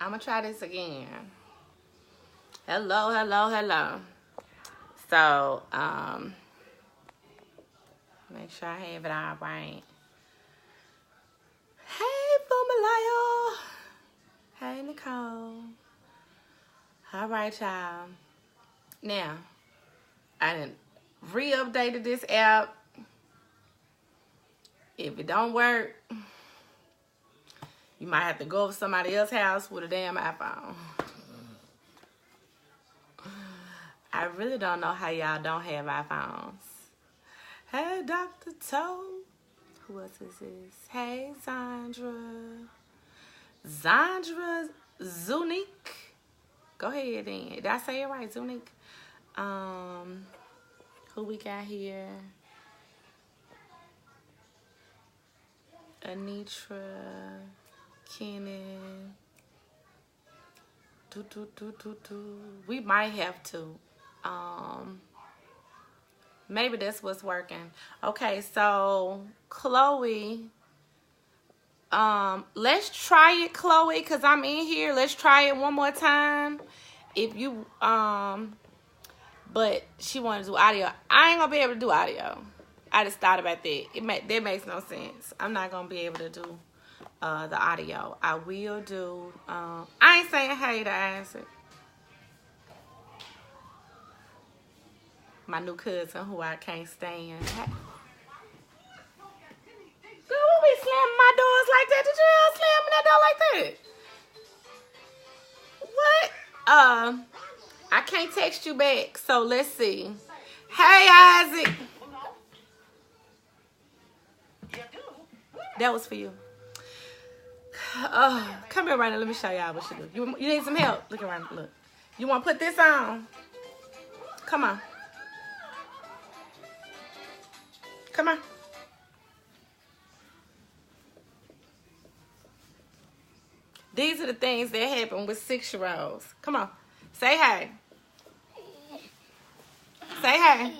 I'm gonna try this again. Hello, hello, hello. So, make sure I have it all right. Hey, Fumilayo. Hey, Nicole. All right, y'all. Now, I done re-updated this app. If it don't work, you might have to go over somebody else's house with a damn iPhone. I really don't know how y'all don't have iPhones. Hey, Dr. Toe. Who else is this? Hey, Zandra. Zandra Zunique. Go ahead then. Did I say it right, Zunique? Who we got here? Anitra. Kenan. We might have to. Maybe that's what's working. Okay, so Chloe. Let's try it, Chloe, because I'm in here. Let's try it one more time. If you but she wanted to do audio. I ain't gonna be able to do audio. I just thought about that. That makes no sense. I'm not gonna be able to do the audio. I will do I ain't saying hey to Isaac. My new cousin who I can't stand. Hey. Girl, who be slamming my doors like that? Did you ever slamming that door like that? What? I can't text you back, so let's see. Hey, Isaac. That was for you. Come here, Raina. Let me show y'all what you do. You need some help? Look around. Look. You want to put this on? Come on. Come on. These are the things that happen with 6-year-olds. Come on. Say hey. Say hey.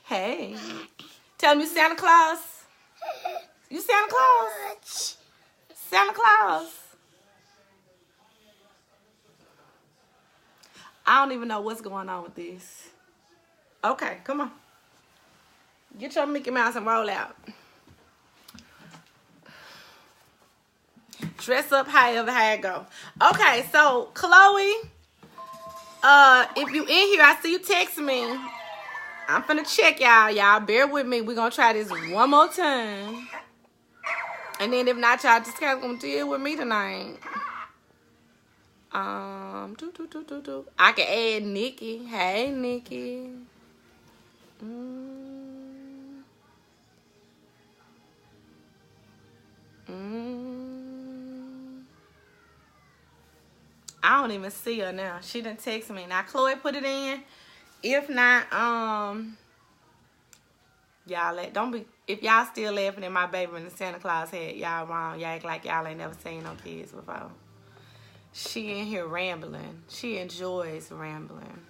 Hey. Tell me you Santa Claus. You Santa Claus? Santa Claus. I don't even know what's going on with this. Okay, come on. Get your Mickey Mouse and roll out. Dress up however how it go. Okay, so Chloe, if you in here, I see you text me. I'm finna check y'all. Y'all bear with me. We're gonna try this one more time. And then if not, y'all just kind of gonna deal with me tonight. I can add Nikki. Hey, Nikki. I don't even see her now. She didn't text me. Now Chloe put it in. If not, y'all don't be. If y'all still laughing at my baby in the Santa Claus hat, y'all wrong. Y'all act like y'all ain't never seen no kids before. She in here rambling. She enjoys rambling.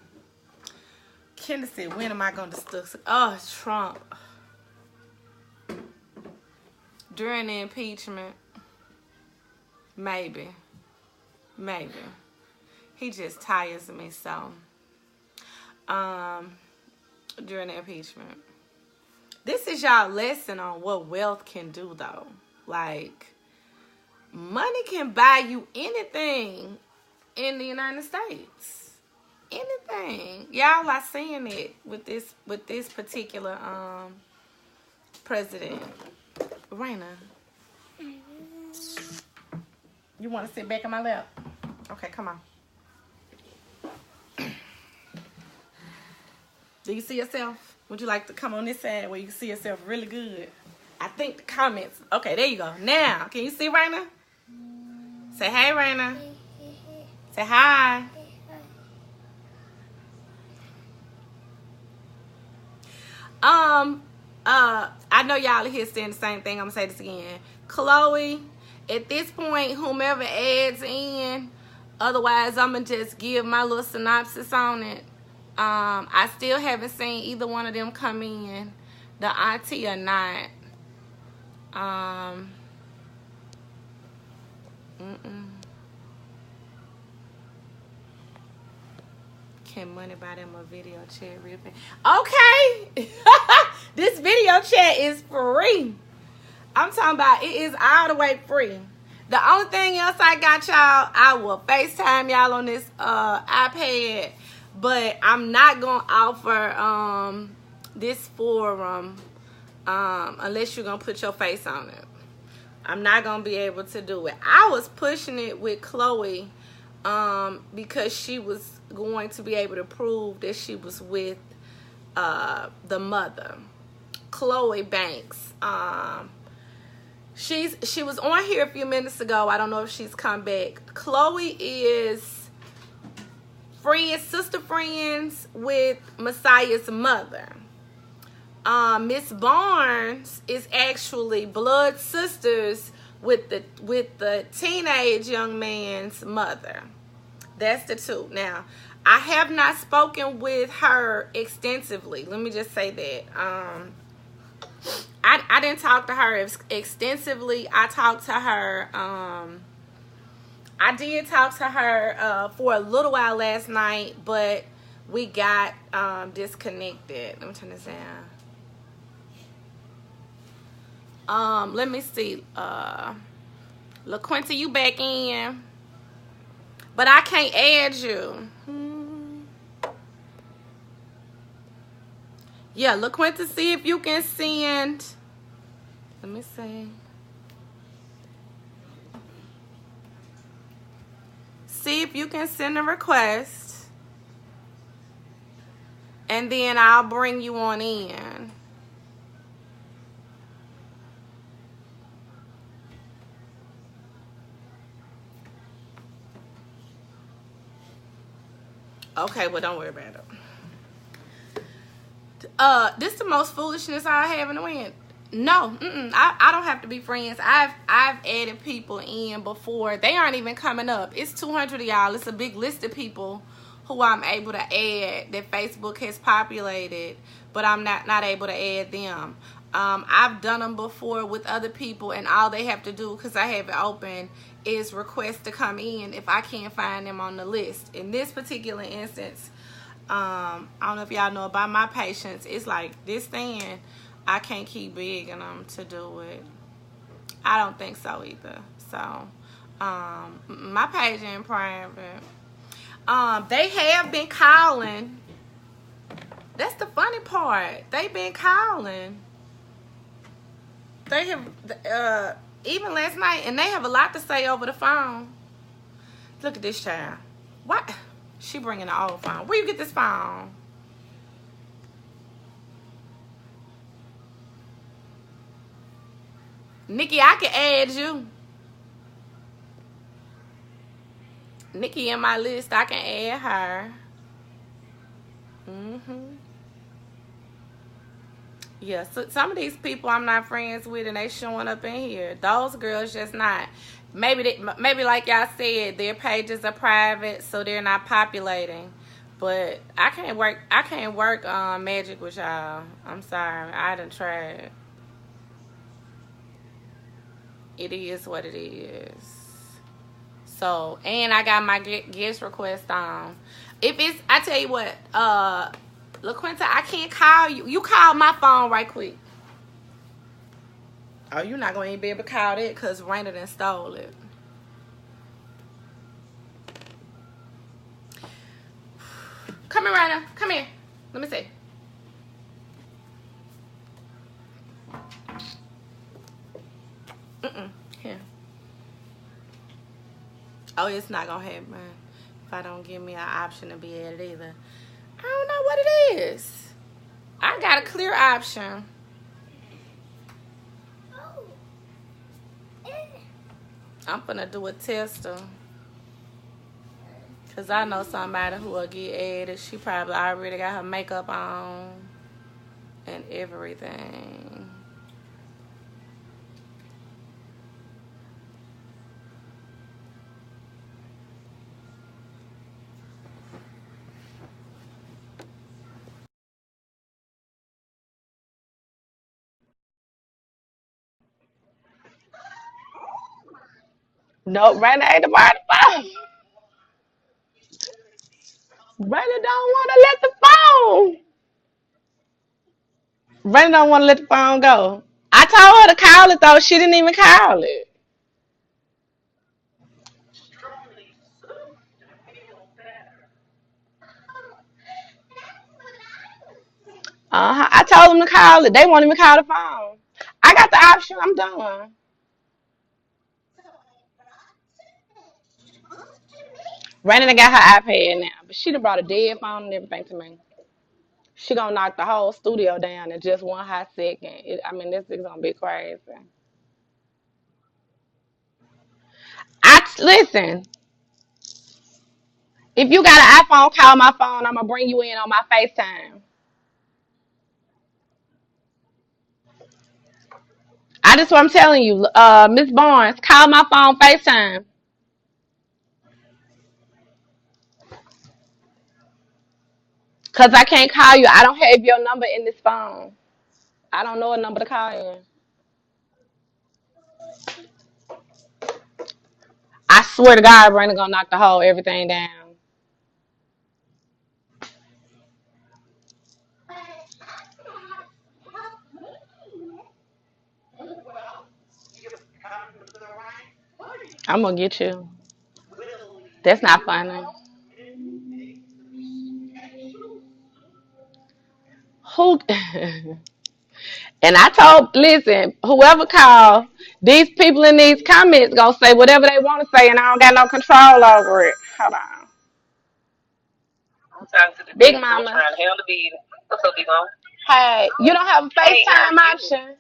Kendra said, when am I going to discuss? Oh, Trump. During the impeachment. Maybe. Maybe. He just tires me so. During the impeachment. This is y'all lesson on what wealth can do, though. Like, money can buy you anything in the United States. Anything. Y'all are seeing it with this particular president. Raina. You want to sit back in my lap? Okay, come on. Do you see yourself? Would you like to come on this side where you can see yourself really good? I think the comments. Okay, there you go. Now, can you see Raina? Say hey, Raina. Say hi. I know y'all are here saying the same thing. I'm gonna say this again. Chloe, at this point, whomever adds in, otherwise I'm gonna just give my little synopsis on it. I still haven't seen either one of them come in, the auntie or not. Can money buy them a video chat ripping? Okay. This video chat is free. I'm talking about it is all the way free. The only thing else I got, y'all, I will FaceTime y'all on this iPad, but I'm not gonna offer this forum unless you're gonna put your face on it. I'm not gonna be able to do it. I was pushing it with Chloe because she was going to be able to prove that she was with the mother, Chloe Banks. She was on here a few minutes ago. I don't know if she's come back. Chloe is sister friends with Messiah's mother. Miss Barnes is actually blood sisters with the teenage young man's mother. That's the two. Now, I have not spoken with her extensively. Let me just say that. I didn't talk to her extensively. I talked to her. I did talk to her for a little while last night, but we got disconnected. Let me turn this down. Let me see. LaQuinta, you back in, but I can't add you. Yeah, LaQuinta, see if you can send. Let me see. See if you can send a request, and then I'll bring you on in. Okay, well, don't worry about it. This the most foolishness I have in the wind. No, I don't have to be friends. I've added people in before. They aren't even coming up. It's 200 of y'all. It's a big list of people who I'm able to add that Facebook has populated, but I'm not able to add them. I've done them before with other people, and all they have to do, because I have it open, is request to come in if I can't find them on the list. In this particular instance, I don't know if y'all know about my patients. It's like this thing, I can't keep begging them to do it. I don't think so either. So, my page in private. They have been calling. That's the funny part. They've been calling. They have, even last night, and they have a lot to say over the phone. Look at this child. What? She bringing the old phone. Where you get this phone? Nikki, I can add you. Nikki in my list, I can add her. Yeah, so some of these people I'm not friends with, and they showing up in here. Those girls just not. Maybe like y'all said, their pages are private, so they're not populating. But I can't work magic with y'all. I'm sorry, I done tried. It is what it is. So, and I got my guest request on. If it's, I tell you what, LaQuinta, I can't call you. You call my phone right quick. Oh, you're not going to be able to call that because Raina done stole it. Come here, Raina. Come here. Let me see. Here. Oh, it's not going to happen if I don't give me an option to be added either. I don't know what it is. I got a clear option. I'm gonna do a tester. Cause I know somebody who will get added. She probably already got her makeup on and everything. No, Brandon ain't about the phone. Brandon don't want to let the phone. Brandon don't want to let the phone go. I told her to call it though. She didn't even call it. I told them to call it. They won't even call the phone. I got the option. I'm done. Brandon got her iPad now, but she done brought a dead phone and everything to me. She gonna knock the whole studio down in just one hot second. I mean, this is gonna be crazy. Listen. If you got an iPhone, call my phone. I'm gonna bring you in on my FaceTime. I just what I'm telling you, Miss Barnes, call my phone FaceTime. Cause I can't call you. I don't have your number in this phone. I don't know a number to call in. I swear to God, Brandon gonna knock the whole everything down. I'm gonna get you. That's not funny. Who? And I told, listen, whoever called, these people in these comments gonna say whatever they want to say, and I don't got no control over it. Hold on. I'm talking to the Big Mama. Trying to handle the beat. What's up, Big Mama? Hey, you don't have a FaceTime option?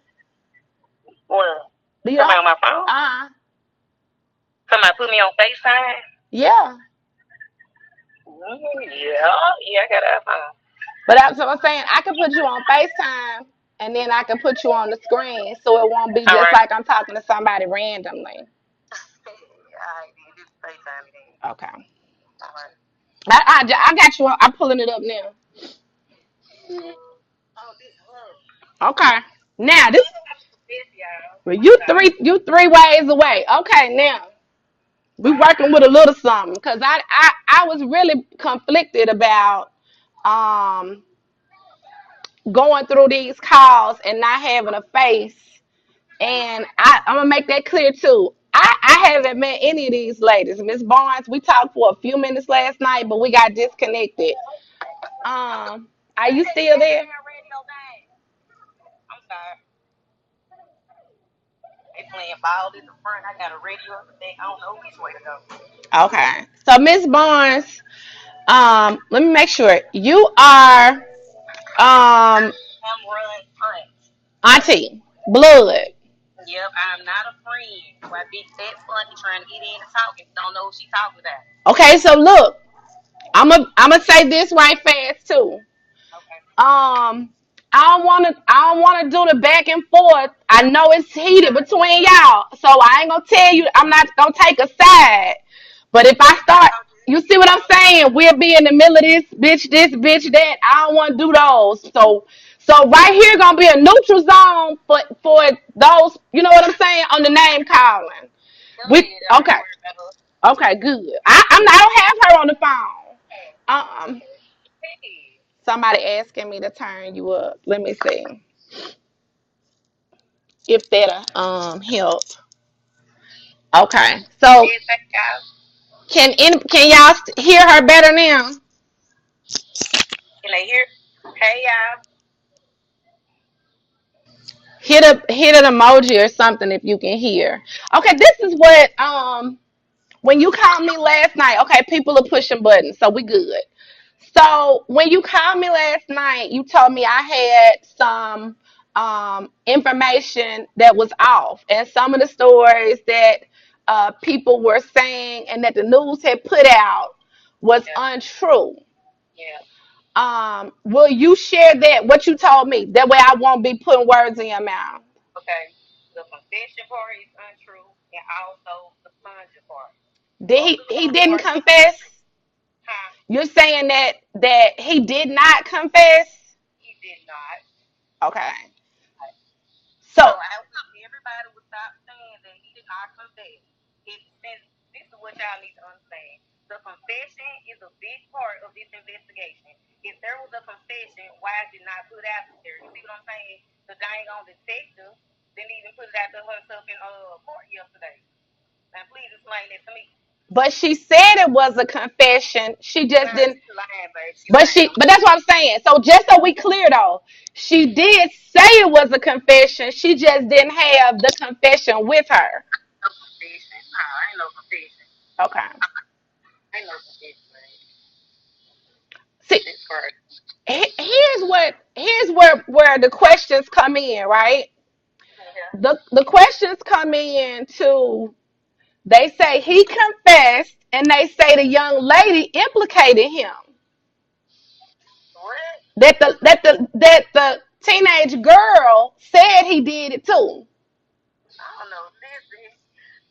Where? Do you Somebody on my phone? Somebody put me on FaceTime? Yeah. Yeah, I got an iPhone. But that's what I'm saying. I can put you on FaceTime and then I can put you on the screen so it won't be just like I'm talking to somebody randomly. Okay. I got you. I'm pulling it up now. Okay. Now this you three ways away. Okay, now we working with a little something because I was really conflicted about um going through these calls and not having a face. And I'm gonna make that clear too. I haven't met any of these ladies. Miss Barnes, we talked for a few minutes last night, but we got disconnected. Are you still there? I'm sorry. They playing ball in the front. I got a radio in the back. I don't know which way to go. Okay. So Miss Barnes, let me make sure. You are I'm run auntie. Blood. Yep, I'm not a friend. Why big fat funny trying to get in and talk and don't know what she talking about. Okay, so look, I'm gonna say this right fast too. Okay. I don't wanna do the back and forth. I know it's heated between y'all, so I ain't gonna tell you. I'm not gonna take a side. But if I start, you see what I'm saying? We'll be in the middle of this bitch, that. I don't want to do those. So right here gonna be a neutral zone for those. You know what I'm saying on the name calling. Okay. Okay, good. I don't have her on the phone. Um, somebody asking me to turn you up. Let me see if that'll help. Okay, so can y'all hear her better now? Can they hear? Hey y'all. Hit an emoji or something if you can hear. Okay, this is what when you called me last night. Okay, people are pushing buttons, so we good. So when you called me last night, you told me I had some information that was off, and some of the stories that people were saying and that the news had put out was untrue. Yeah. Will you share that what you told me? That way I won't be putting words in your mouth. Okay. The confession part is untrue, and also the sponging part. He didn't confess? Huh? You're saying that he did not confess? He did not. Okay. So everybody would stop saying that he did not confess. It, this is what y'all need to understand. The confession is a big part of this investigation. If there was a confession, why is it not put out there? You see what I'm saying? The dang on detective didn't even put it out to herself in court yesterday. Now please explain that to me. But she said it was a confession. She just Girl, didn't. she lying, babe. She But lying. but that's what I'm saying. So just so we clear though, she did say it was a confession. She just didn't have the confession with her. No confession. Nah, ain't no confession. Okay. Ain't no confession, babe. See, It's correct. here's where the questions come in, right? Yeah. The questions come in to they say he confessed and they say the young lady implicated him. What? That the teenage girl said he did it too. I don't know. Listen,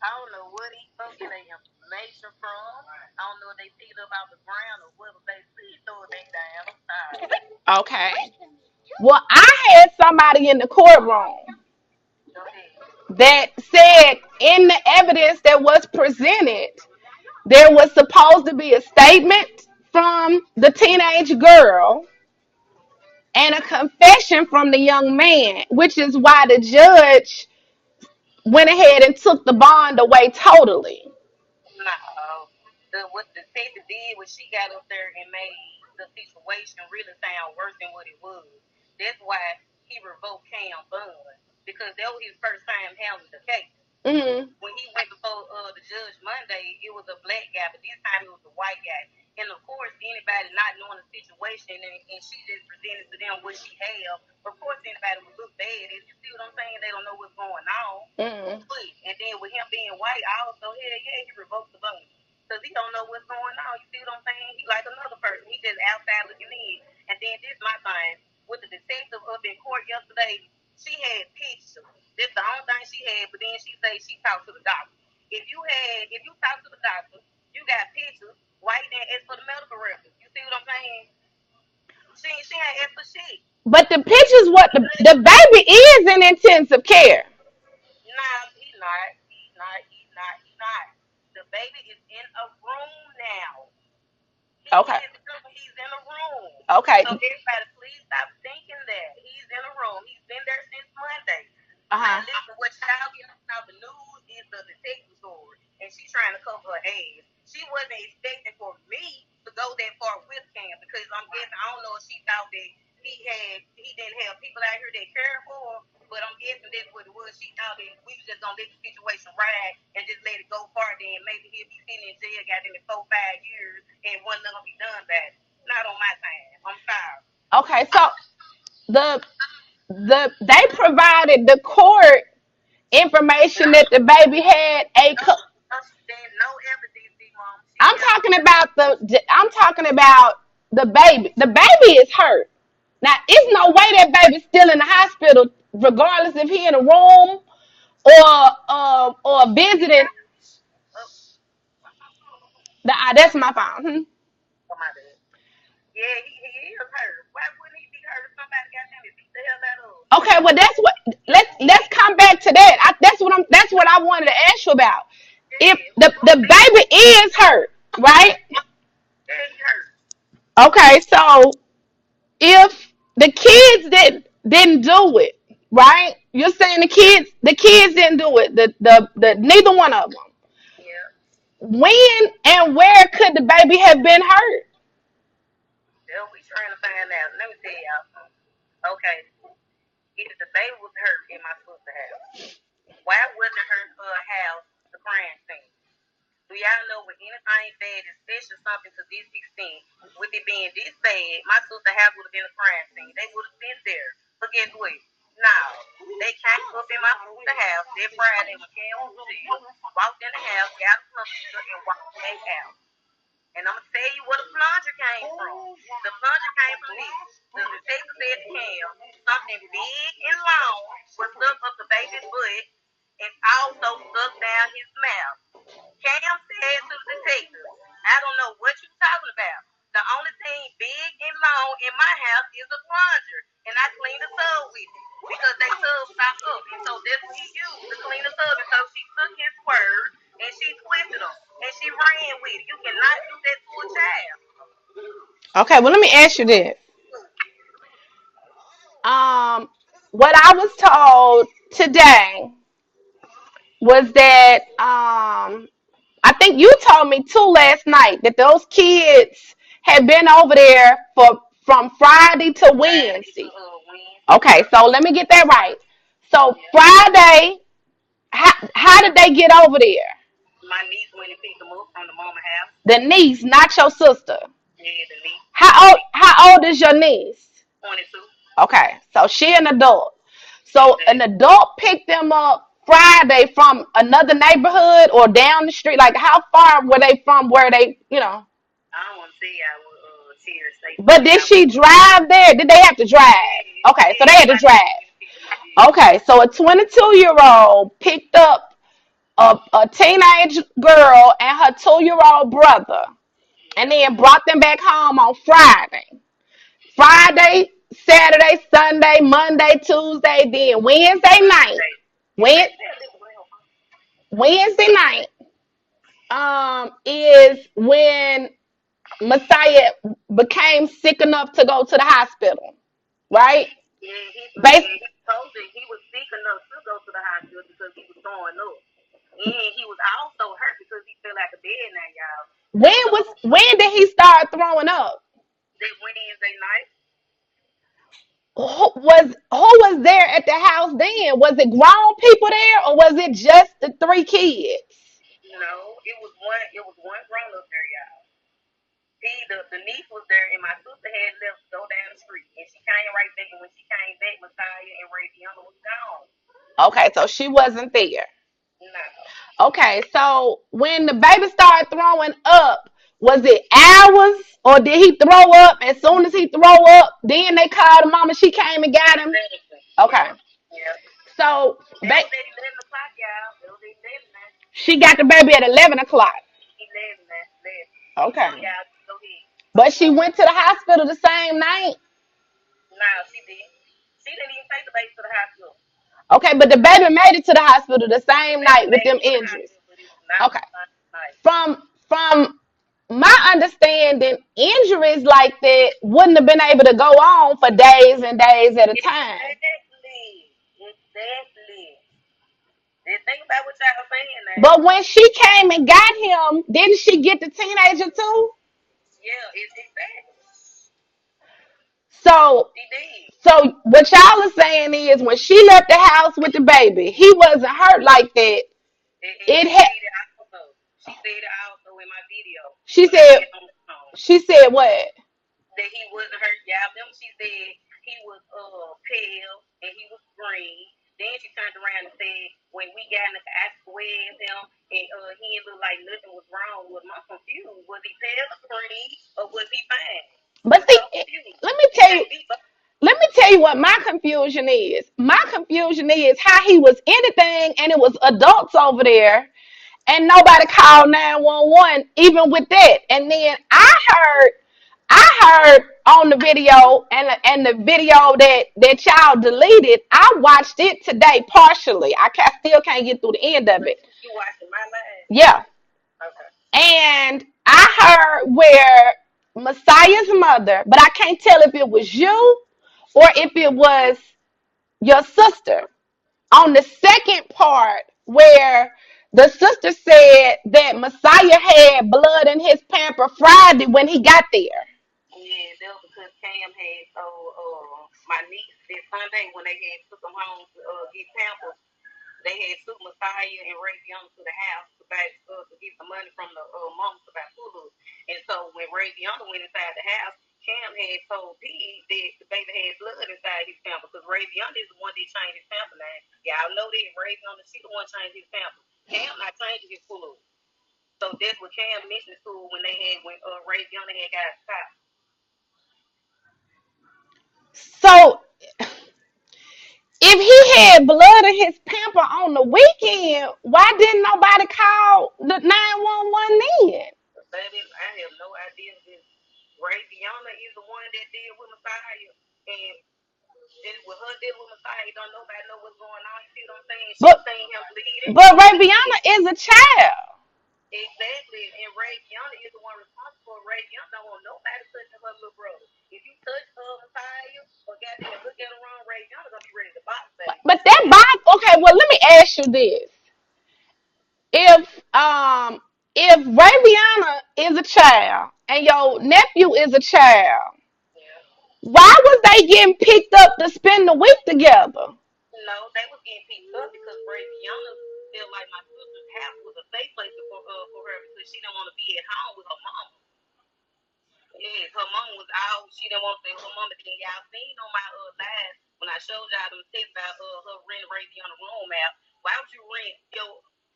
I don't know what he fucking their information from. I don't know if they picked up out the ground or what, but they please throw it back down. I'm sorry. Okay. Well, I had somebody in the courtroom Go ahead. that said in the evidence that was presented, there was supposed to be a statement from the teenage girl and a confession from the young man, which is why the judge went ahead and took the bond away totally. No. What the detective did was she got up there and made the situation really sound worse than what it was. That's why he revoked Cam Bun because that was his first time handling the case. Mm-hmm. When he went before the judge Monday, it was a black guy, but this time it was a white guy. And of course, anybody not knowing the situation and she just presented to them what she had, of course, anybody would look bad. If you see what I'm saying, they don't know what's going on. Mm-hmm. And then with him being white, also, hell yeah, he revoked the vote. Because he don't know what's going on. You see what I'm saying? He like another person. He just outside looking in. And then this my thing. With the detective up in court yesterday, she had pictures. That's the only thing she had, but then she say she talked to the doctor. If you talk to the doctor, you got pictures, why you didn't ask for the medical records? You see what I'm saying? She ain't asked for shit. But the pictures, what the baby is in intensive care. Nah, he not. He not. He not. He not. The baby is in a room now. Okay. He's in a room. Okay. So everybody, please stop thinking that he's in a room. He's been there since Monday. Now Uh-huh. listen, what y'all getting out the news is the detective story, and she's trying to cover her ass. She wasn't expecting for me to go that far with Cam because I'm guessing I don't know if she thought that he didn't have people out here that cared for him, but I'm guessing that's what it was. She thought that we was just gonna let the situation ride and just let it go farther, and maybe he'll be sitting in jail, got him in 4 5 years, and wasn't gonna be done bad. Not on my time. I'm sorry. Okay. So the they provided the court information that the baby had a. There's no evidence, big mom. She I'm just talking about I'm talking about the baby. The baby is hurt. Now, it's no way that baby's still in the hospital, regardless if he in a room or visiting. oh, That's my phone. Hmm? oh my bad. Yeah, he is hurt. Why wouldn't he be hurt if somebody got him to beat the hell out of him? Okay, well that's what let's come back to that. That's what I wanted to ask you about. If Yeah, the baby is hurt, right? yeah, he hurt. Okay, so if the kids didn't do it, right? You're saying the kids didn't do it. The neither one of them. Yeah. When and where could the baby have been hurt? Yeah, we trying to find out. Let me tell y'all something. Okay, if the baby was hurt in my sister's house, why wasn't her house the crime scene? Do y'all know with anything bad, especially something to this extent, with it being this bad, my sister's house would have been a crime scene. They would have been there. But guess what? No. They came up in my sister's house that Friday when Cam was jail, walked in the house, got a plunger, and walked back out. And I'm gonna tell you where the plunger came from. The plunger came from this. The detective said to Cam, something big and long was stuck up the baby's butt and also stuck down his mouth. Cam said to the detective, I don't know what you're talking about. The only thing big and long in my house is a plunger, and I clean the tub with it because they tub stopped up, and so that's what he used to clean the tub. And so she took his word and she she ran with it. You cannot do that to a child. Okay, well let me ask you this. What I was told today was that I think you told me too last night that those kids had been over there for from Friday to Wednesday. Okay, so let me get that right. So Friday, how did they get over there? My niece went and picked them up from the mama house. The niece, not your sister. Yeah, the niece. How old is your niece? 22. Okay, so she an adult. So an adult picked them up Friday from another neighborhood or down the street. Like how far were they from where they, I don't want to say I would tears say. But did she drive there? Did they have to drive? Okay, so they had to drive. Okay, so a 22-year-old picked up a teenage girl and her 2-year-old brother and then brought them back home on Friday, Saturday, Sunday, Monday, Tuesday, then Wednesday night. Wednesday night is when Messiah became sick enough to go to the hospital, right? Yeah, he told me he was sick enough to go to the hospital because he was throwing up. And he was also hurt because he fell out of bed now, y'all. When did he start throwing up? That Wednesday night. Who was there at the house then? Was it grown people there or was it just the 3 kids? No, it was one grown up there, y'all. The niece was there and my sister had left to go down the street and she came right back and when she came back, Messiah and Raydiana was gone. Okay, so she wasn't there. No. Okay, so when the baby started throwing up, was it hours or did he throw up? As soon as he throw up, then they called the mama. She came and got him. Okay. Yeah. So it was at 11 o'clock, y'all. It was 11. She got the baby at 11 o'clock. 11. Okay. So, y'all, go ahead. But she went to the hospital the same night. No, she didn't. She didn't even take the baby to the hospital. Okay, but the baby made it to the hospital the same night with them injuries. Okay. From my understanding, injuries like that wouldn't have been able to go on for days and days at a time. Exactly. Think about what y'all saying now. But when she came and got him, didn't she get the teenager too? Yeah, it's exactly. So what y'all are saying is when she left the house with the baby, he wasn't hurt like that. She said it also in my video. She said what? That he wasn't hurt. Yeah, she said he was pale and he was green. Then she turned around and said when we got in the I squared him and he didn't look like nothing was wrong with him. I'm confused. Was he pale or green or was he fine? But see, let me tell you what my confusion is. My confusion is how he was anything and it was adults over there and nobody called 911 even with that. And then I heard on the video and the video that y'all deleted, I watched it today partially. I still can't get through the end of it. You watching my live? Yeah. Okay. And I heard where Messiah's mother, but I can't tell if it was you or if it was your sister. On the second part where the sister said that Messiah had blood in his pamper Friday when he got there. Yeah, that was because Cam had my niece this Sunday when they had took them home to get pampers. They had took Messiah and Raydiana to the house to get the money from the mom to buy food. And so when Raydiana went inside the house, Cam had told Pete that the baby had blood inside his pamper because Raydiana is the one that changed his pamper name. Y'all know that Raydiana, she the one changed his pamper. Cam not changing his food. So that's what Cam mentioned to when Raydiana had got stopped. So if he had blood in his pamper on the weekend, why didn't nobody call the 911 then? Baby, I have no idea. Raydiana is the one that did with Messiah, and with her dealing with Messiah, don't nobody know what's going on. You see what I'm saying? She's saying him bleeding. But Raydiana is a child. Exactly. And Ray Young is the one responsible. Ray Young don't want nobody touching her little brother. If you touch Messiah or goddamn look at her wrong, Ray Young is gonna be ready to box at you. But that box, okay, well, let me ask you this. If if Raviana is a child and your nephew is a child, Yeah. why was they getting picked up to spend the week together? No, they was getting picked up because Braviana felt like my sister's house was a safe place for her because she didn't want to be at home with her mama. Yes, her mom was out. She didn't want to say her mama. Then y'all seen on my live when I showed y'all them tips about her rent Braviana room out. Why would you rent your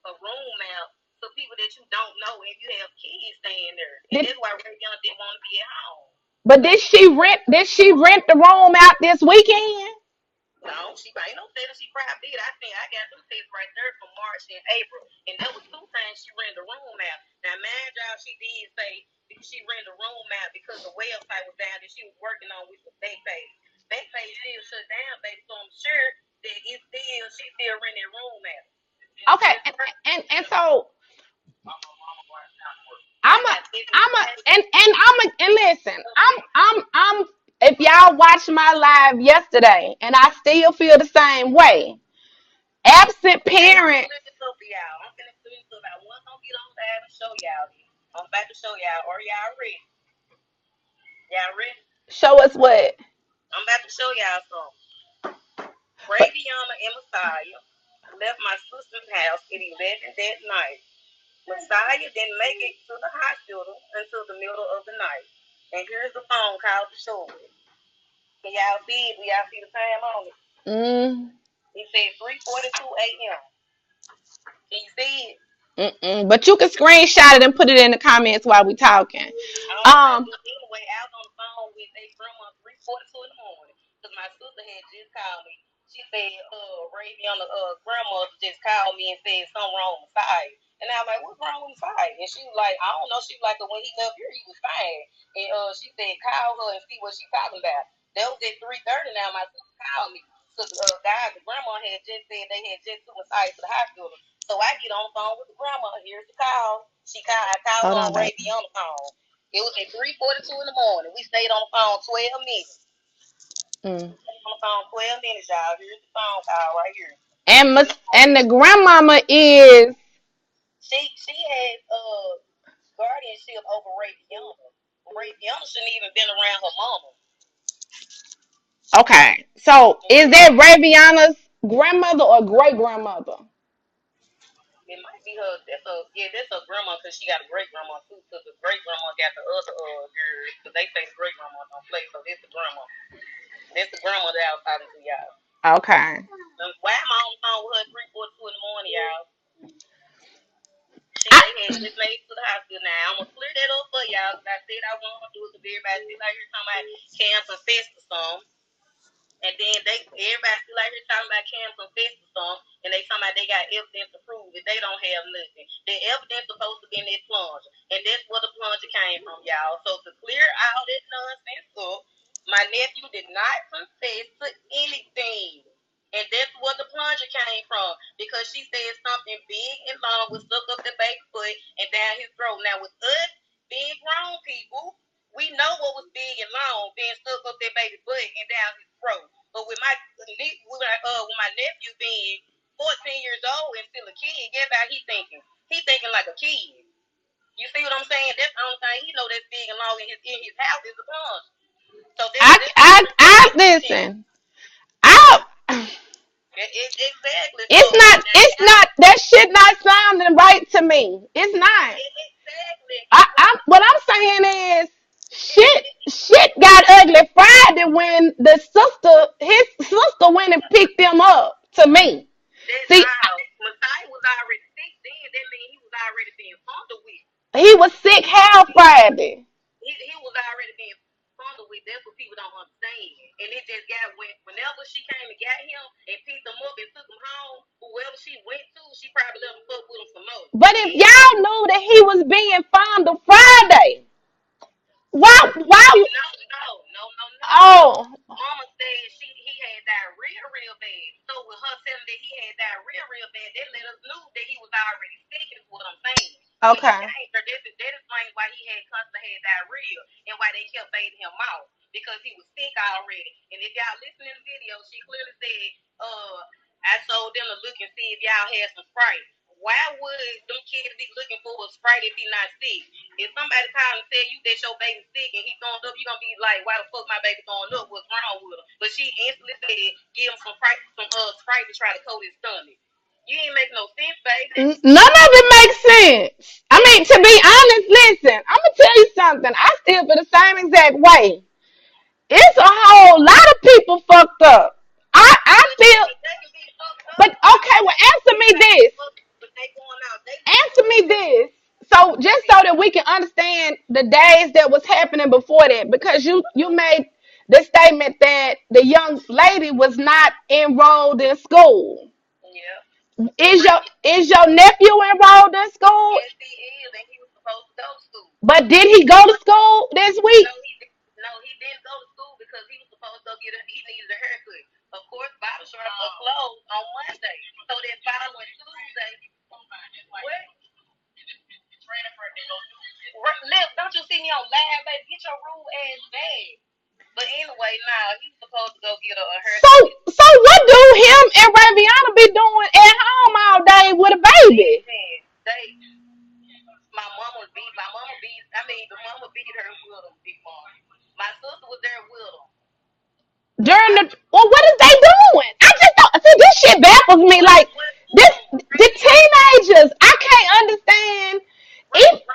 a room out to people that you don't know and you have kids staying there? And Did, that's why Braviana didn't want to be at home. but did she rent the room out this weekend? No, she ain't no saying she probably did. I think I got them tests right there from March and April. And that was two times she rented the room out. Now, mind y'all, she did say she rented the room out because the website was down that she was working on, which was Backpage. Backpage still shut down, baby, so I'm sure that she still renting the room out. Okay, and so I I'm a got I'm a and listen, I'm if y'all watched my live yesterday and I still feel the same way. Absent parent, I'm finna do this up. I wasn't gonna get on live and show y'all this. I'm about to show y'all. Are y'all ready? Y'all ready? show us what. I'm about to show y'all something. But Braviana and Messiah left my sister's house at 11 that night. Messiah didn't make it to the hospital until the middle of the night. And here's the phone call to show it. Can y'all see it? Do y'all see the time on it? mm, It said 3:42 a.m. Can you see it? but you can screenshot it and put it in the comments while we talking. Okay, Um, but anyway, I was on the phone with their grandma 3:42 in the morning because my sister had just called me. She said, Raviana, grandma just called me and said something wrong with Messiah. And I'm like, what's wrong with Messiah? And she was like, I don't know. She was like, when he left here, he was fine. And she said, call her and see what she's talking about. That was at 3:30 now. My sister called me. Because the grandma had just said they had just took Messiah to the hospital. So I get on the phone with the grandma. Here's the call. I called hold her on, on baby. Raviana phone. It was at 3:42 in the morning. We stayed on the phone 12 minutes. Mm. On the phone 12 minutes, y'all. Here's the phone call right here. And the grandmama is She had guardianship over Raviana. Raviana shouldn't even been around her mama. okay. So is Mm-hmm. that Raviana's grandmother or great grandmother? It might be her. That's her grandma because she got a great grandma too. Because the great grandma got the other girl. Because they say the great grandma don't play, so this the grandma. That's the grandma that I was talking to y'all. Okay. Why am I on the phone with her 3:42 in the morning, y'all? I, They had just made it to the hospital. Now I'm gonna clear that up for y'all. Cause I said I want to do it because everybody still out here talking about cancer fest or something. And then everybody still out here talking about Cam confessed to some, and they talking about they got evidence to prove that they don't have nothing. The evidence supposed to be in that plunger, and that's where the plunger came from, y'all. So to clear all that nonsense up, my nephew did not confess to anything. And that's where the plunger came from because she said something big and long was stuck up the baby foot and down his throat. Now, with us being grown people, we know what was big and long being stuck up that baby butt and down his throat. But with my nephew being 14 years old and still a kid, guess how he thinking? He thinking like a kid. You see what I'm saying? That's the only thing he know that's big and long in his house is the pond. So that's the only thing I he thinking. listen. I Exactly. So it's not that shit not sounding right to me. It's not. exactly. And What I'm saying is shit got ugly Friday when his sister went and picked him up to me. that's See, how Messiah was already sick then. That means he was already being fondled with. he was sick half Friday. He was already being fondled with. That's what people don't understand. And it just got whenever she came and got him and picked him up and took him home, whoever she went to, she probably let him fuck with him some more. But if And y'all knew that he was being fondled Friday, why no, no, no, no, no. oh Mama said he had diarrhea real bad. So with her telling that he had diarrhea real bad, they let us know that he was already sick. Is what I'm saying. He Okay. changed her. That explains why he constantly had diarrhea and why they kept baiting him out because he was sick already. And if y'all listen to the video, she clearly said, I told them to look and see if y'all had some Sprite. Why would them kids be looking for a Sprite if he not sick? If somebody call and tell you that your baby's sick and he throwing up, you gonna be like, why the fuck my baby throwing up? What's wrong with him? But she instantly said, give him some Sprite to try to coat his stomach. You ain't make no sense, baby. None of it makes sense. I mean, to be honest, listen, I'm gonna tell you something. I still feel the same exact way. It's a whole lot of people fucked up. I feel, but okay, well, answer me this. Answer me this. So just so that we can understand the days that was happening before that, because you made the statement that the young lady was not enrolled in school. Yeah. Is your nephew enrolled in school? Yes, he is, and he was supposed to go to school. But did he go to school this week? No, he didn't go to school because he was supposed to go he needed a haircut. Of course, barber shops are closed on Monday. So that following Tuesday, what? Look, don't you see me on live, baby? Get your rude ass bag. But anyway, he was supposed to go get a haircut. So what do him and Raviana be doing at home all day with a baby? The mama beat her with them, big mom. My sister was there with them. What is they doing? I just don't see this shit baffles me. Like the teenagers, I can't understand. Raviana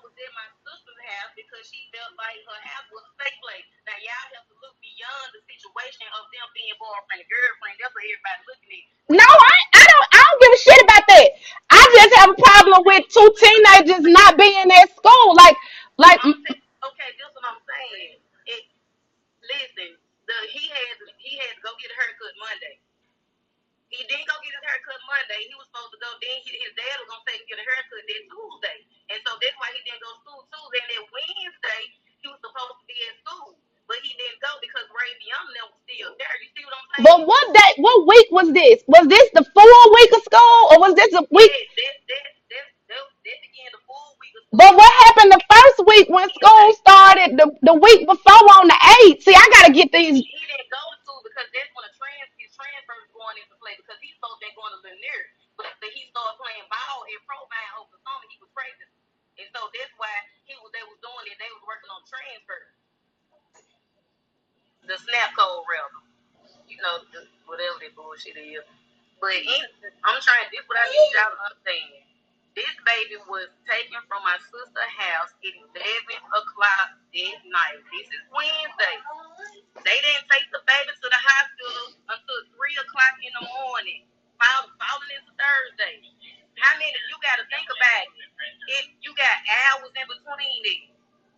was at my sister's house because she felt like her house was a safe place. Now y'all have to look beyond the situation of them being boyfriend and girlfriend. That's what everybody looking at. No, I don't give a shit about that. I just have a problem with two teenagers not being at school. Like okay, that's what I'm saying. Listen, he had to go get a haircut Monday. He didn't go get his haircut Monday. He was supposed to go. Then his dad was gonna take him to get a haircut that Tuesday, and so that's why he didn't go to school Tuesday. And then Wednesday he was supposed to be at school, but he didn't go because Ray Young was still there. You see what I'm saying? But what week was this? Was this the full week of school, or was this a week? That's again the full week of school. But what happened the first week when school started? The week before on the 8th. See, I gotta get these. He didn't go to school because that's when his transfer was going into play because he's supposed to be going to Lanier, but he started playing ball in Provine over the summer. He was practicing, and so that's why they was doing it. They was working on transfer, the snap code rather, whatever that bullshit is. But I'm trying. This what I need y'all to understand. This baby was taken from my sister's house at 11 o'clock that night. This is Wednesday. They didn't take the baby to the hospital until 3 o'clock in the morning. Following is Thursday. How many? You got to think about it. You got hours in between it.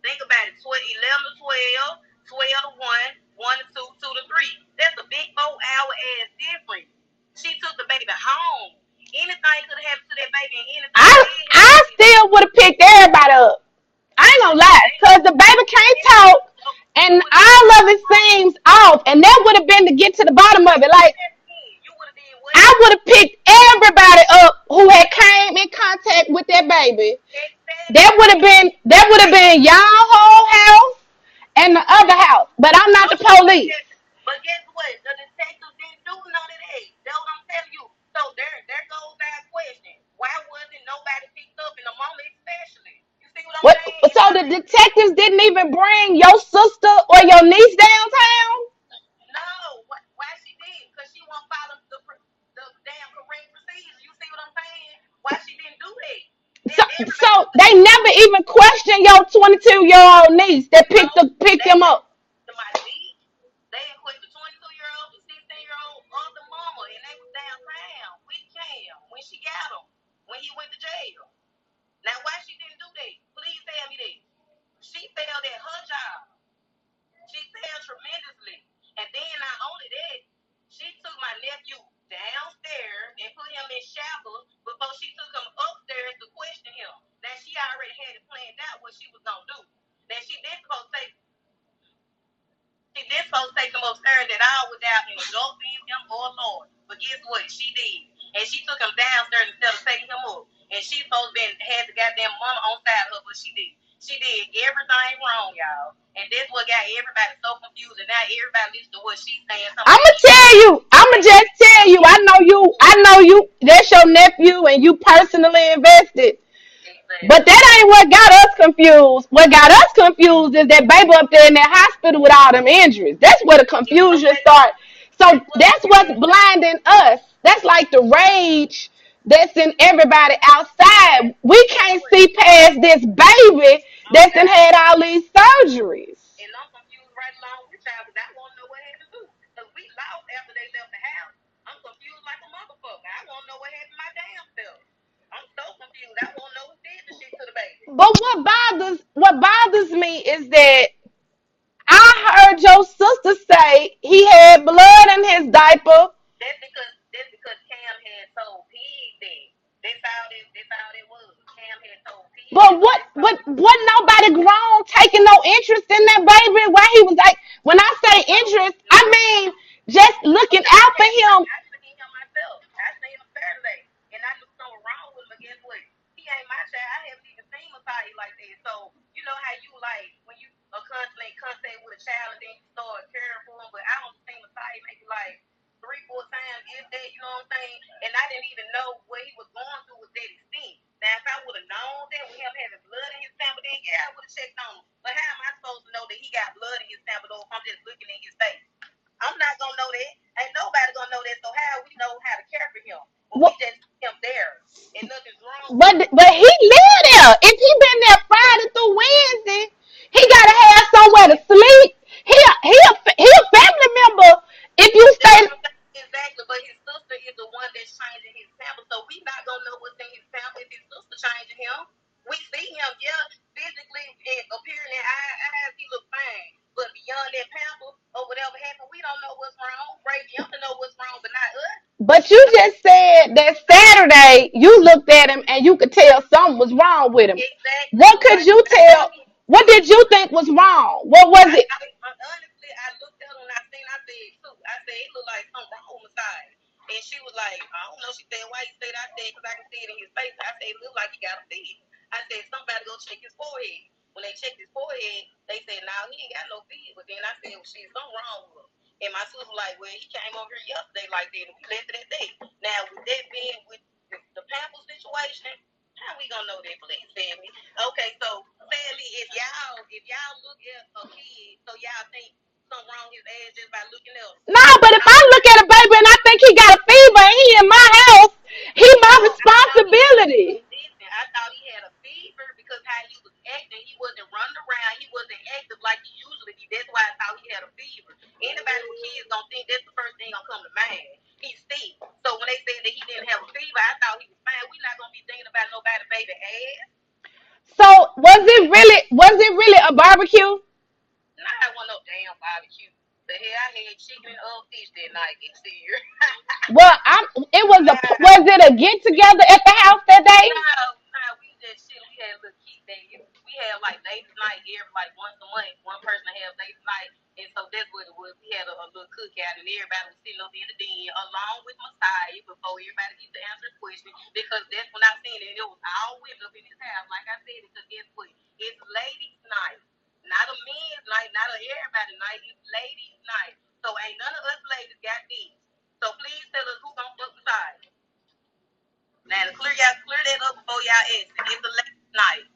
Think about it. 11 to 12, 12 to 1, 1 to 2, 2 to 3. That's a big 4-hour ass difference. She took the baby home. Anything could have happened to that baby. I still would have picked everybody up. I ain't gonna lie, cause the baby can't talk, and all of it seems off, and that would have been to get to the bottom of it. Like I would have picked everybody up who had came in contact with that baby. That would have been y'all whole house and the other house. But I'm not the police. But guess what? The detectives didn't do none of that. That's what I'm telling you. So there goes that question. Why wasn't nobody picked up in the moment, especially? You see what I'm saying? So the detectives didn't even bring your sister or your niece downtown? No. Why she did? Because she won't follow the damn correct procedure. You see what I'm saying? Why she didn't do that? So they never even questioned your 22-year-old niece that picked him up. My niece, they quit the 22-year-old, the 16-year-old, or the mama, and they was downtown with Cam when she got him, when he went to jail. Now, why she didn't do that? Please tell me that. She failed at her job. She failed tremendously. And then not only that, she took my nephew downstairs and put him in shackles before she took him upstairs to question him. Now, she already had it planned out what she was going to do. Now, she didn't supposed to take him upstairs at all without engulfing him or Lord. But guess what? She did. And she took him downstairs instead of taking him up. and she supposed to had the goddamn mama on side of her, but she did. She did everything wrong, y'all. And that's what got everybody so confused. And now everybody listen to what she's saying. I'ma tell you, I'ma just tell you, I know you, that's your nephew and you personally invested. But that ain't what got us confused. What got us confused is that baby up there in that hospital with all them injuries. That's where the confusion starts. So that's what's blinding us. That's like the rage that's in everybody outside. We can't see past this baby that's done had all these surgeries. And I'm confused right along with y'all because I want to know what happened to. Because we lost after they left the house. I'm confused like a motherfucker. I want to know what happened to my damn self. I'm so confused. I want to know who did the shit to the baby. But what bothers me is that I heard your sister say he had blood in his diaper. That's because Cam had told Pig that. That's all it was. Cam had told Pig But that. what nobody grown taking no interest in that baby? Why he was like, when I say interest, I mean just looking out for him. I seen him myself. I seen him Saturday. And I knew something wrong with him. But guess what? He ain't my child. I haven't even seen Masai like that. So, you know how you like, when you are constantly in contact with a child and then you start caring for him. But I don't see Masai maybe like 3, 4 times if that, you know what I'm saying? And I didn't even know what he was going through with that extent. Now, if I would have known that with him having blood in his sample, then yeah, I would have checked on him. But how am I supposed to know that he got blood in his sample though if I'm just looking in his face? I'm not gonna know that. Ain't nobody gonna know that. So how we know how to care for him? When we just see him there and nothing's wrong. But he lived there. If he been there Friday through Wednesday, he gotta have somewhere to sleep. He a family member. If you stay, Exactly, but his sister is the one that's changing his sample, so we not gonna know what's in his sample if his sister changing him. We see him, yeah, physically and appearing in eyes, he look fine. But beyond that pamper or whatever happened, we don't know what's wrong. Brady Young know what's wrong, but not us. but you just said that Saturday you looked at him and you could tell something was wrong with him. Exactly. What could you tell? What did you think was wrong? What was it? Honestly, I looked at him and I said, too. I said, it looked like something wrong on the side. And she was like, I don't know. She said, why you say that? I said, because I can see it in his face. I said, it looked like he got a fever. I said, somebody go check his forehead. When they checked his forehead, they said, no, he ain't got no fever. But then I said, well, shit, something wrong with him. And my sister was like, well, he came over here yesterday like that, and we left it at that. Now, with that being with the Pamper situation, how we gonna know that? Please tell me. Okay, so sadly, if y'all look at a kid, so y'all think something wrong with his ass just by looking at him. No, but if I look at a baby and I think he got a fever and he in my house, he my responsibility. I thought he had a fever because how he was acting, he wasn't running around, he wasn't active like he usually be. That's why I thought he had a fever. Anybody with kids don't think that's the first thing gonna come to mind. He's sick. So when they said that he didn't have a fever, I thought he was fine. We're not gonna be thinking about nobody baby ass. So was it really a barbecue? Nah, I want no damn barbecue. The hell, I had chicken and fish that night. It's here. Well, was it a get together at the house that day? No, we just shit. We had a little key day. We had like ladies' night every like once a month. One person have ladies' night, and so that's what it was. We had a little cookout, and everybody was sitting up in the den along with Messiah before everybody gets to answer the question. Because that's when I seen it. It was all women up in this house. Like I said, because guess what? It's ladies' night, not a men's night, not a everybody night. It's ladies' night. So ain't none of us ladies got these. So please tell us who gonna fuck Messiah. Now to clear that up before y'all ask. It's a late night.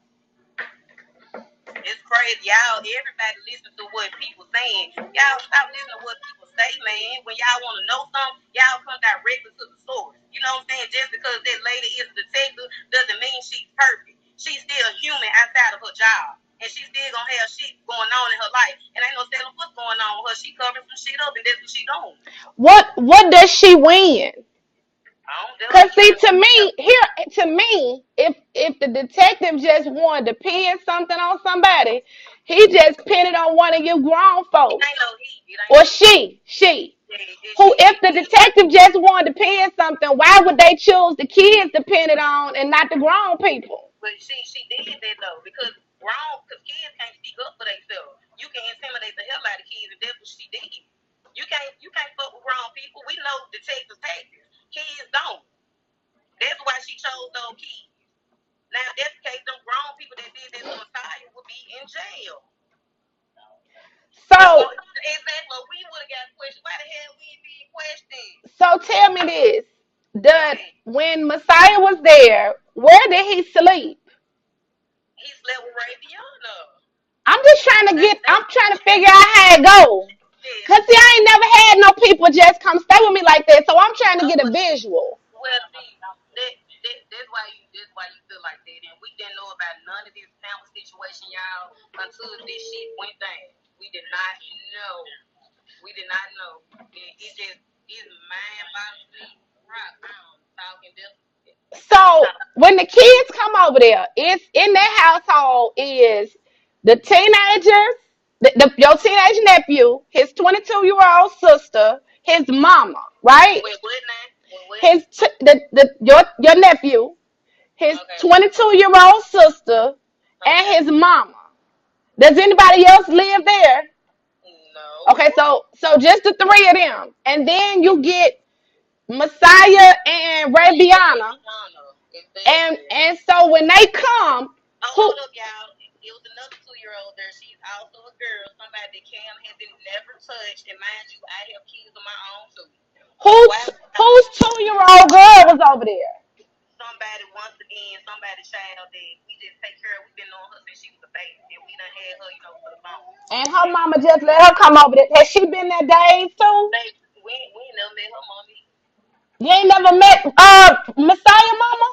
It's crazy. Y'all, everybody listen to what people saying. Y'all stop listening to what people say, man. When y'all want to know something, y'all come directly to the source. You know what I'm saying? Just because that lady is a detective doesn't mean she's perfect. She's still human outside of her job. And she's still gonna have shit going on in her life. And ain't no telling what's going on with her. She covering some shit up and that's what she doing. What does she win? Cause see, to me, if the detective just wanted to pin something on somebody, he just pinned it on one of you grown folks. It ain't no he. Or she. Who, if the detective just wanted to pin something, why would they choose the kids to pin it on and not the grown people? But she did that though because kids can't speak up for themselves. You can intimidate the hell out of kids, and that's what she did. You can't fuck with grown people. We know detectives tactics. Kids don't. That's why she chose those kids. we would have got questioned. Why the hell we ain't being questioned? So tell me this. When Messiah was there, where did he sleep? He slept with Raviana. I'm trying to figure out how it goes. Cause see, I ain't never had no people just come stay with me like that. So I'm trying to get a visual. Well, see, that's why you feel like that, and we didn't know about none of this family situation, y'all, until this shit went down. We did not know. It's mind boggling. Right, I'm talking this. So when the kids come over there, it's in their household is the teenagers, your teenage nephew, his 22-year-old sister, his mama, right? Wait, what now? His your nephew, his 22-year-old sister, and his mama. Does anybody else live there? No. Okay, so just the three of them, and then you get Messiah and Raviana. And so when they come, hold up, y'all. It was another 2-year-old there. She's also a girl. Somebody that Cam has never touched. And mind you, I have kids of my own too. Whose 2-year-old girl was over there? Somebody's child that we just take care of. We've been knowing her since she was a baby. And we done had her, for the phone. And her mama just let her come over there. Has she been there days too? We ain't never met her mama. You ain't never met Messiah mama?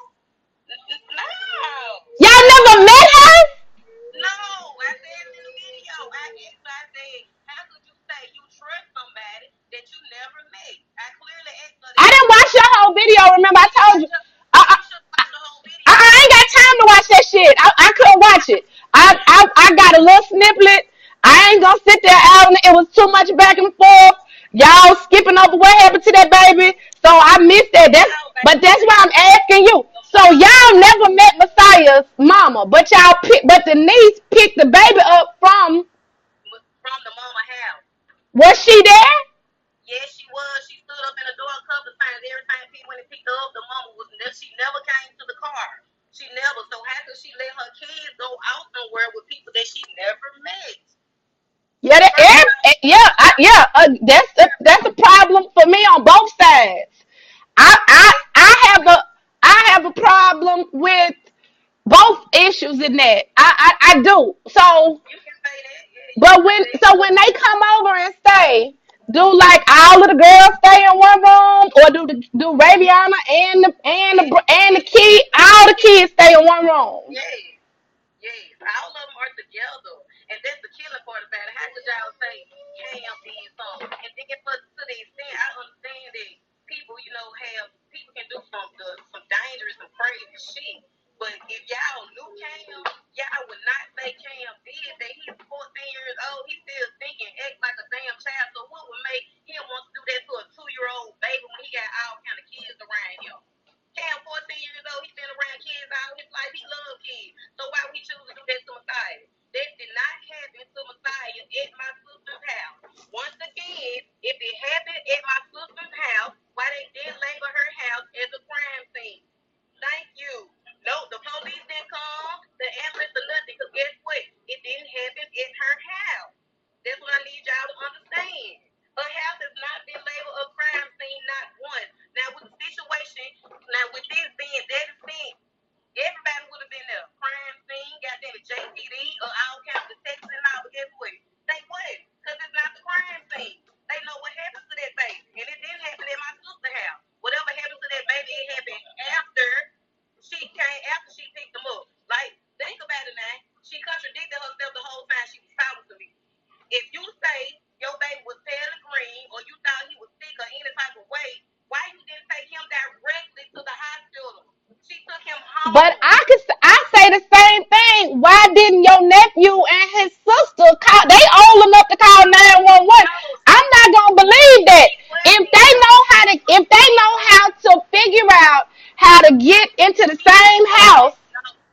No. Y'all never met her? No, I said in the video. I said, how could you say you trust somebody that you never met? I clearly asked her that. I didn't watch your whole video. Remember, I told you. I ain't got time to watch that shit. I couldn't watch it. I got a little snippet. I ain't gonna sit there out. It was too much back and forth. Y'all skipping over what happened to that baby. So I missed that. But that's why I'm asking you. So y'all never met Messiah's mama, but the niece picked the baby up from the mama house. Was she there? Yes, she was. She stood up in the door a couple of times. Every time people went and picked her up, the mama was there. She never came to the car. She never. So how could she let her kids go out somewhere with people that she never met? That's a problem for me on both sides. I have a problem with both issues in that. I do. So, but when they come over and stay, do like all of the girls stay in one room, or do Raviana and the kid, all the kids stay in one room? Yes, all of them are together, and that's the killing part about it. How could y'all say Cam did something? And then to the extent, I understand that people, people can do some dangerous and crazy shit. But if y'all knew Cam, y'all would not say Cam did that. He's 14 years old. He's still thinking, act like a damn child. So what would make him want to do that to a 2-year-old baby when he got all kind of kids around him? Cam, 14 years old, he's been around kids all his life. He loves kids. So why would he choose to do that to Messiah? That did not happen to Messiah at my sister's house. Once again, if it happened at my sister's house, why they didn't label her house as a crime scene? Thank you. No, the police didn't come, the ambulance or nothing, because guess what? It didn't happen at her house. That's what I need y'all to understand. Her house has not been labeled a crime scene, not once. Now, with the situation, with this being that scene, everybody would have been there. Crime scene, goddamn it, JCD, or all kinds of texts and all, but guess what? They what? Because it's not the crime scene. They know what happened to that baby. And it didn't happen at my sister's house. Whatever happened to that baby, it happened after she picked them up. Like, think about it now. She contradicted herself the whole time she was talking to me. If you say your baby was pale green, or you thought he was sick or any type of way, why you didn't take him directly to the hospital? She took him home. But I say the same thing. Why didn't your nephew and his sister call? They old enough to call 911. I'm not gonna believe that. If they know how to figure out how to get into the same house.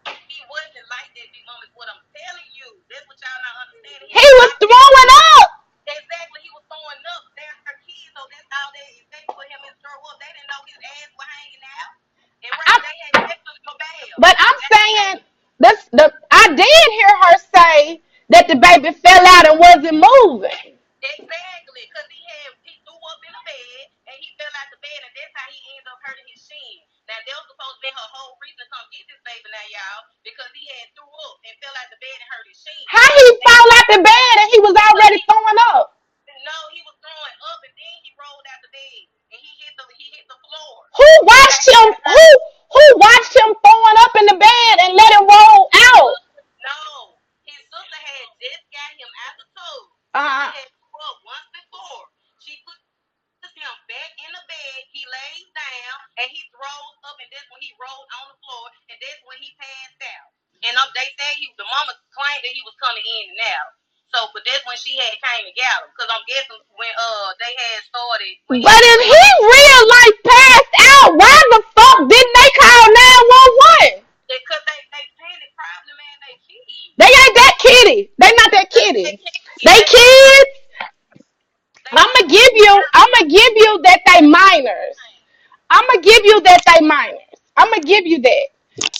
He wasn't like that, big mom, is what I'm telling you. That's what y'all not understanding. He was throwing up. Exactly, he was throwing up. They're her kids, so that's all they expected for him to throw up. They didn't know his ass was hanging out. And they had sex with him bad. But I'm saying I did hear her say that the baby fell out and wasn't moving. Exactly, because watched him? Who watched him throwing up in the bed and let him roll out? No, his sister had just got him out the tub. Uh, He had threw up once before. She put him back in the bed. He lays down and he throws up, and that's when he rolled on the floor, and that's when he passed out. And they said the mama claimed that he was coming in and out. So, but that's when she had came and got him. Because I'm guessing when they had started. but if he real life passed out, why the fuck didn't they call 911? Because they panic probably, man, they kids. They ain't that kitty. They not that kitty. They kids. I'ma give you that they minors. I'ma give you that they minors. I'ma give you that.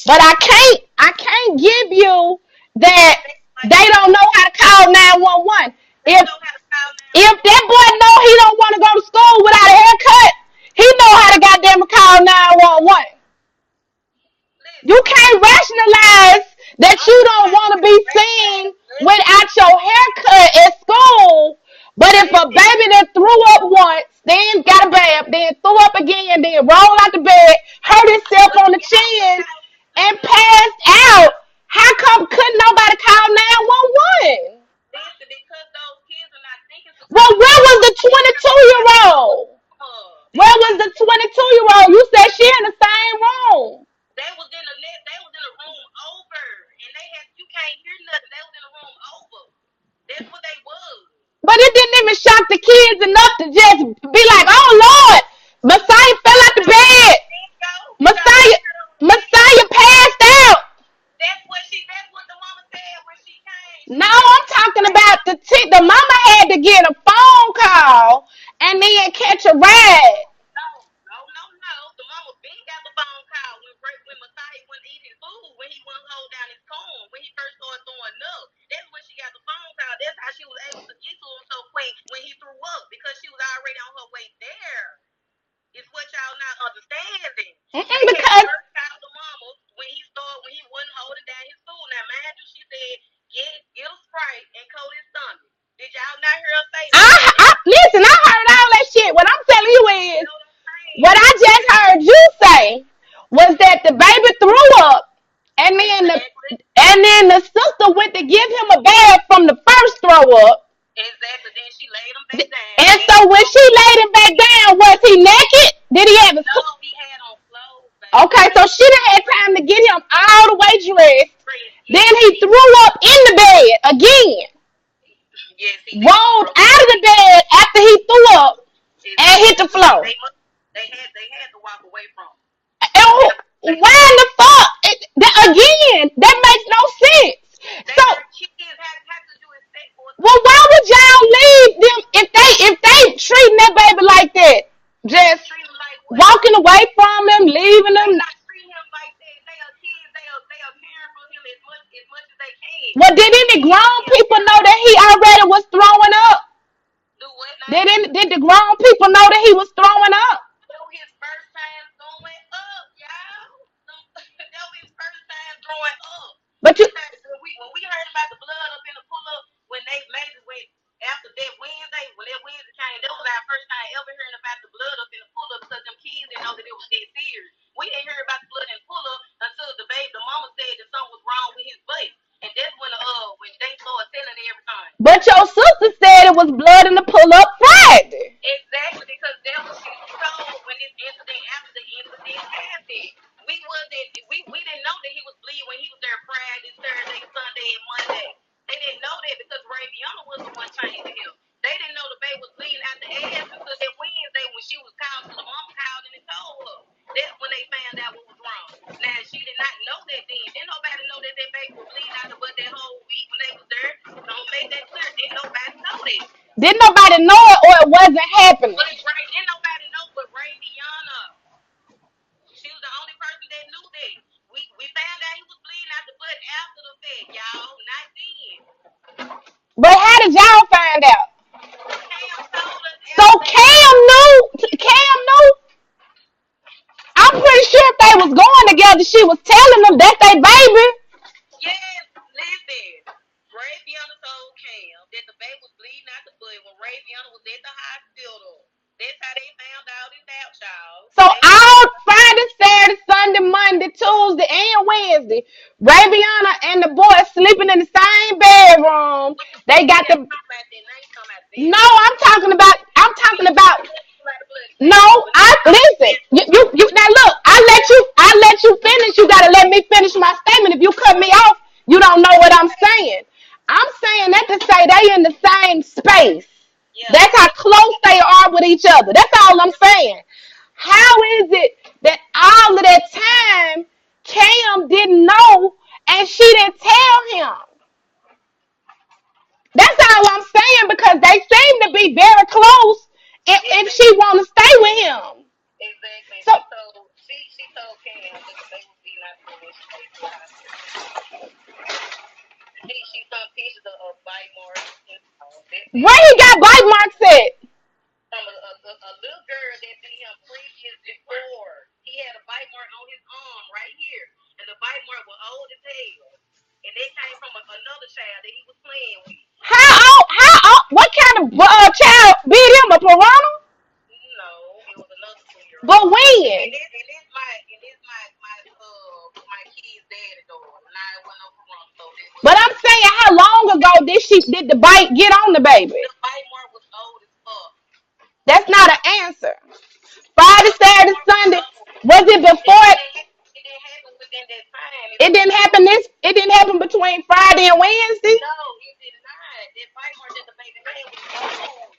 But I can't give you that they don't know how to call 911. If that boy know he don't want to go to school without a haircut, he know how to goddamn call 911. You can't rationalize that you don't want to be seen without your haircut at school. But if a baby that threw up once, then got a bath, then threw up again, then rolled out the bed, hurt himself on the chin, and passed out, how come couldn't nobody call 911? Because those kids are not thinking. Well, where was the 22-year-old? Where was the 22-year-old? You said she in the same room. They was in a room over, and you can't hear nothing. They was in a room over. That's what they was. But it didn't even shock the kids enough to just be like, oh Lord, Messiah fell out the bed. Messiah passed out. That's what the mama said when she came. No, I'm talking about the mama had to get a phone call and then catch a ride. No. The mama been got the phone call when Messiah wasn't eating food, when he wasn't hold down his corn, when he first started throwing up. That's when she got the phone call. That's how she was able to get to him so quick when he threw up, because she was already on her way there. It's what y'all not understanding. Because first called the mama when he wasn't holding down his food. Now, mind you, she said, get a Sprite and coat his stomach. Did y'all not hear her say that? Listen, I heard all that shit. What I'm telling you is, what I just heard you say was that the baby threw up, and then the sister went to give him a bath from the first throw up. Exactly. Then she laid him back down. And so when she laid him back down, was he naked? Did he have his? No, he had on clothes. Baby. Okay, so she done had time to get him all the way dressed. Then he threw up in the bed again. Yes, rolled out of the bed after he threw up and hit the floor. They had to walk away from him. Why in the fuck? Again, that makes no sense. So, well, why would y'all leave them if they treating that baby like that? Just walking away from him, leaving him. Not treating him like that. They are kids. They are caring for him as much as they can. Well, did any grown people know that he already was throwing up? Did the grown people know that he was throwing up? His first time throwing up, y'all. That was his first time throwing up. But when we heard about the blood up in the pull-up, when they made it after that Wednesday, when that Wednesday came, that was our first time ever hearing about the blood up in the pull-up, because them kids didn't know that it was that serious. We didn't hear about the blood in the pull-up until the mama said that something was wrong with his butt. And that's when they started telling everything. But your sister said it was blood in the pull-up Friday. Exactly, because that was what she told when this incident, after the incident happened. We didn't know that he was bleeding when he was there Friday, Saturday, Sunday, and Monday. They didn't know that because Raviana was the one changing him. They didn't know the baby was bleeding out the ass until that Wednesday when she was called, so the mama called and told her. That's when they found out what was wrong. Now, she did not know that then. Didn't nobody know that baby was bleeding out the butt that whole week when they was there. Don't make that clear. Didn't nobody know that. Didn't nobody know it, or it wasn't happening? Didn't nobody know but Raviana. She was the only person that knew that. We found out he was bleeding out the butt after the fact, y'all, not then. But how did y'all find out? Cam told us. So Cam knew? I'm pretty sure if they was going together, she was telling them that's their baby. Yes, listen. Raviana told Cam that the baby was bleeding out the butt when Raviana was at the hospital. That's how they found out this out, y'all. So all Friday, Tuesday and Wednesday. Raviana and the boys sleeping in the same bedroom. They got the no. I'm talking about. No, I listen. You now look. I let you finish. You gotta let me finish my statement. If you cut me off, you don't know what I'm saying. I'm saying that to say they in the same space. That's how close they are with each other. That's all I'm saying. How is it that all of that time Cam didn't know and she didn't tell him? That's all I'm saying because they seem to be very close if she want to stay with him. Exactly. So She told Cam that they would be not doing she some pictures of bite marks. where he got bite marks at? From a little girl that did him previous before. He had a bite mark on his arm right here, and the bite mark was old as hell. And they came from another child that he was playing with. How old? What kind of child beat him? A piranha? No, it was another 2-year-old. But when? And this my kid's daddy daughter. Now it wasn't no piranha, so it was. But I'm saying, how long ago did the bite get on the baby? The bite mark was old as fuck. That's not an answer. Friday, Saturday, Sunday. Was it before? It didn't happen within that time. It didn't happen between Friday and Wednesday. No, it did not. That bite mark that the baby had was old.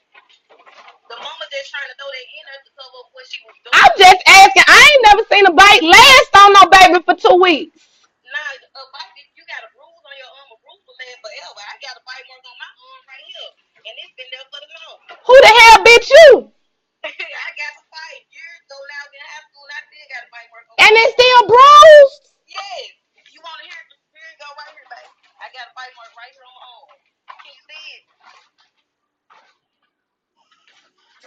The mama just trying to throw that in her to cover up what she was doing. I'm just asking. I ain't never seen a bite last on no baby for 2 weeks. Nah, a bite, you got a bruise on your arm, a bruise will last forever. I got a bite mark on my arm right here, and it's been there for the longest. Who the hell bit you? I got a bite years ago when I was in high school, and I still got a bite mark on And my it's still bruised? Yes. You want to hear it? Here you go right here, baby. I got a bite mark right here on my arm. Can you see it?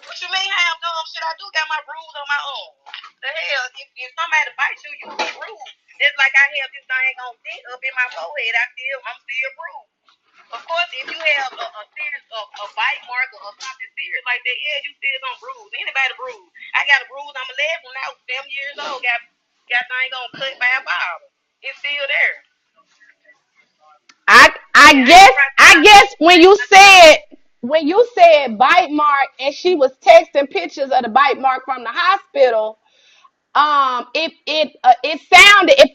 What you mean how I'm doing shit? I do got my bruise on my arm. The hell, if somebody bites you, you be bruised. Just like I have this thing on thick up in my forehead, I'm still bruised. Of course, if you have a serious a bite mark or something serious like that, yeah, you still gonna bruise. Anybody bruise. I got a bruise on my leg when I was 7 years old. Got thing on cut by a bottle. It's still there. I guess when you said bite mark and she was texting pictures of the bite mark from the hospital, it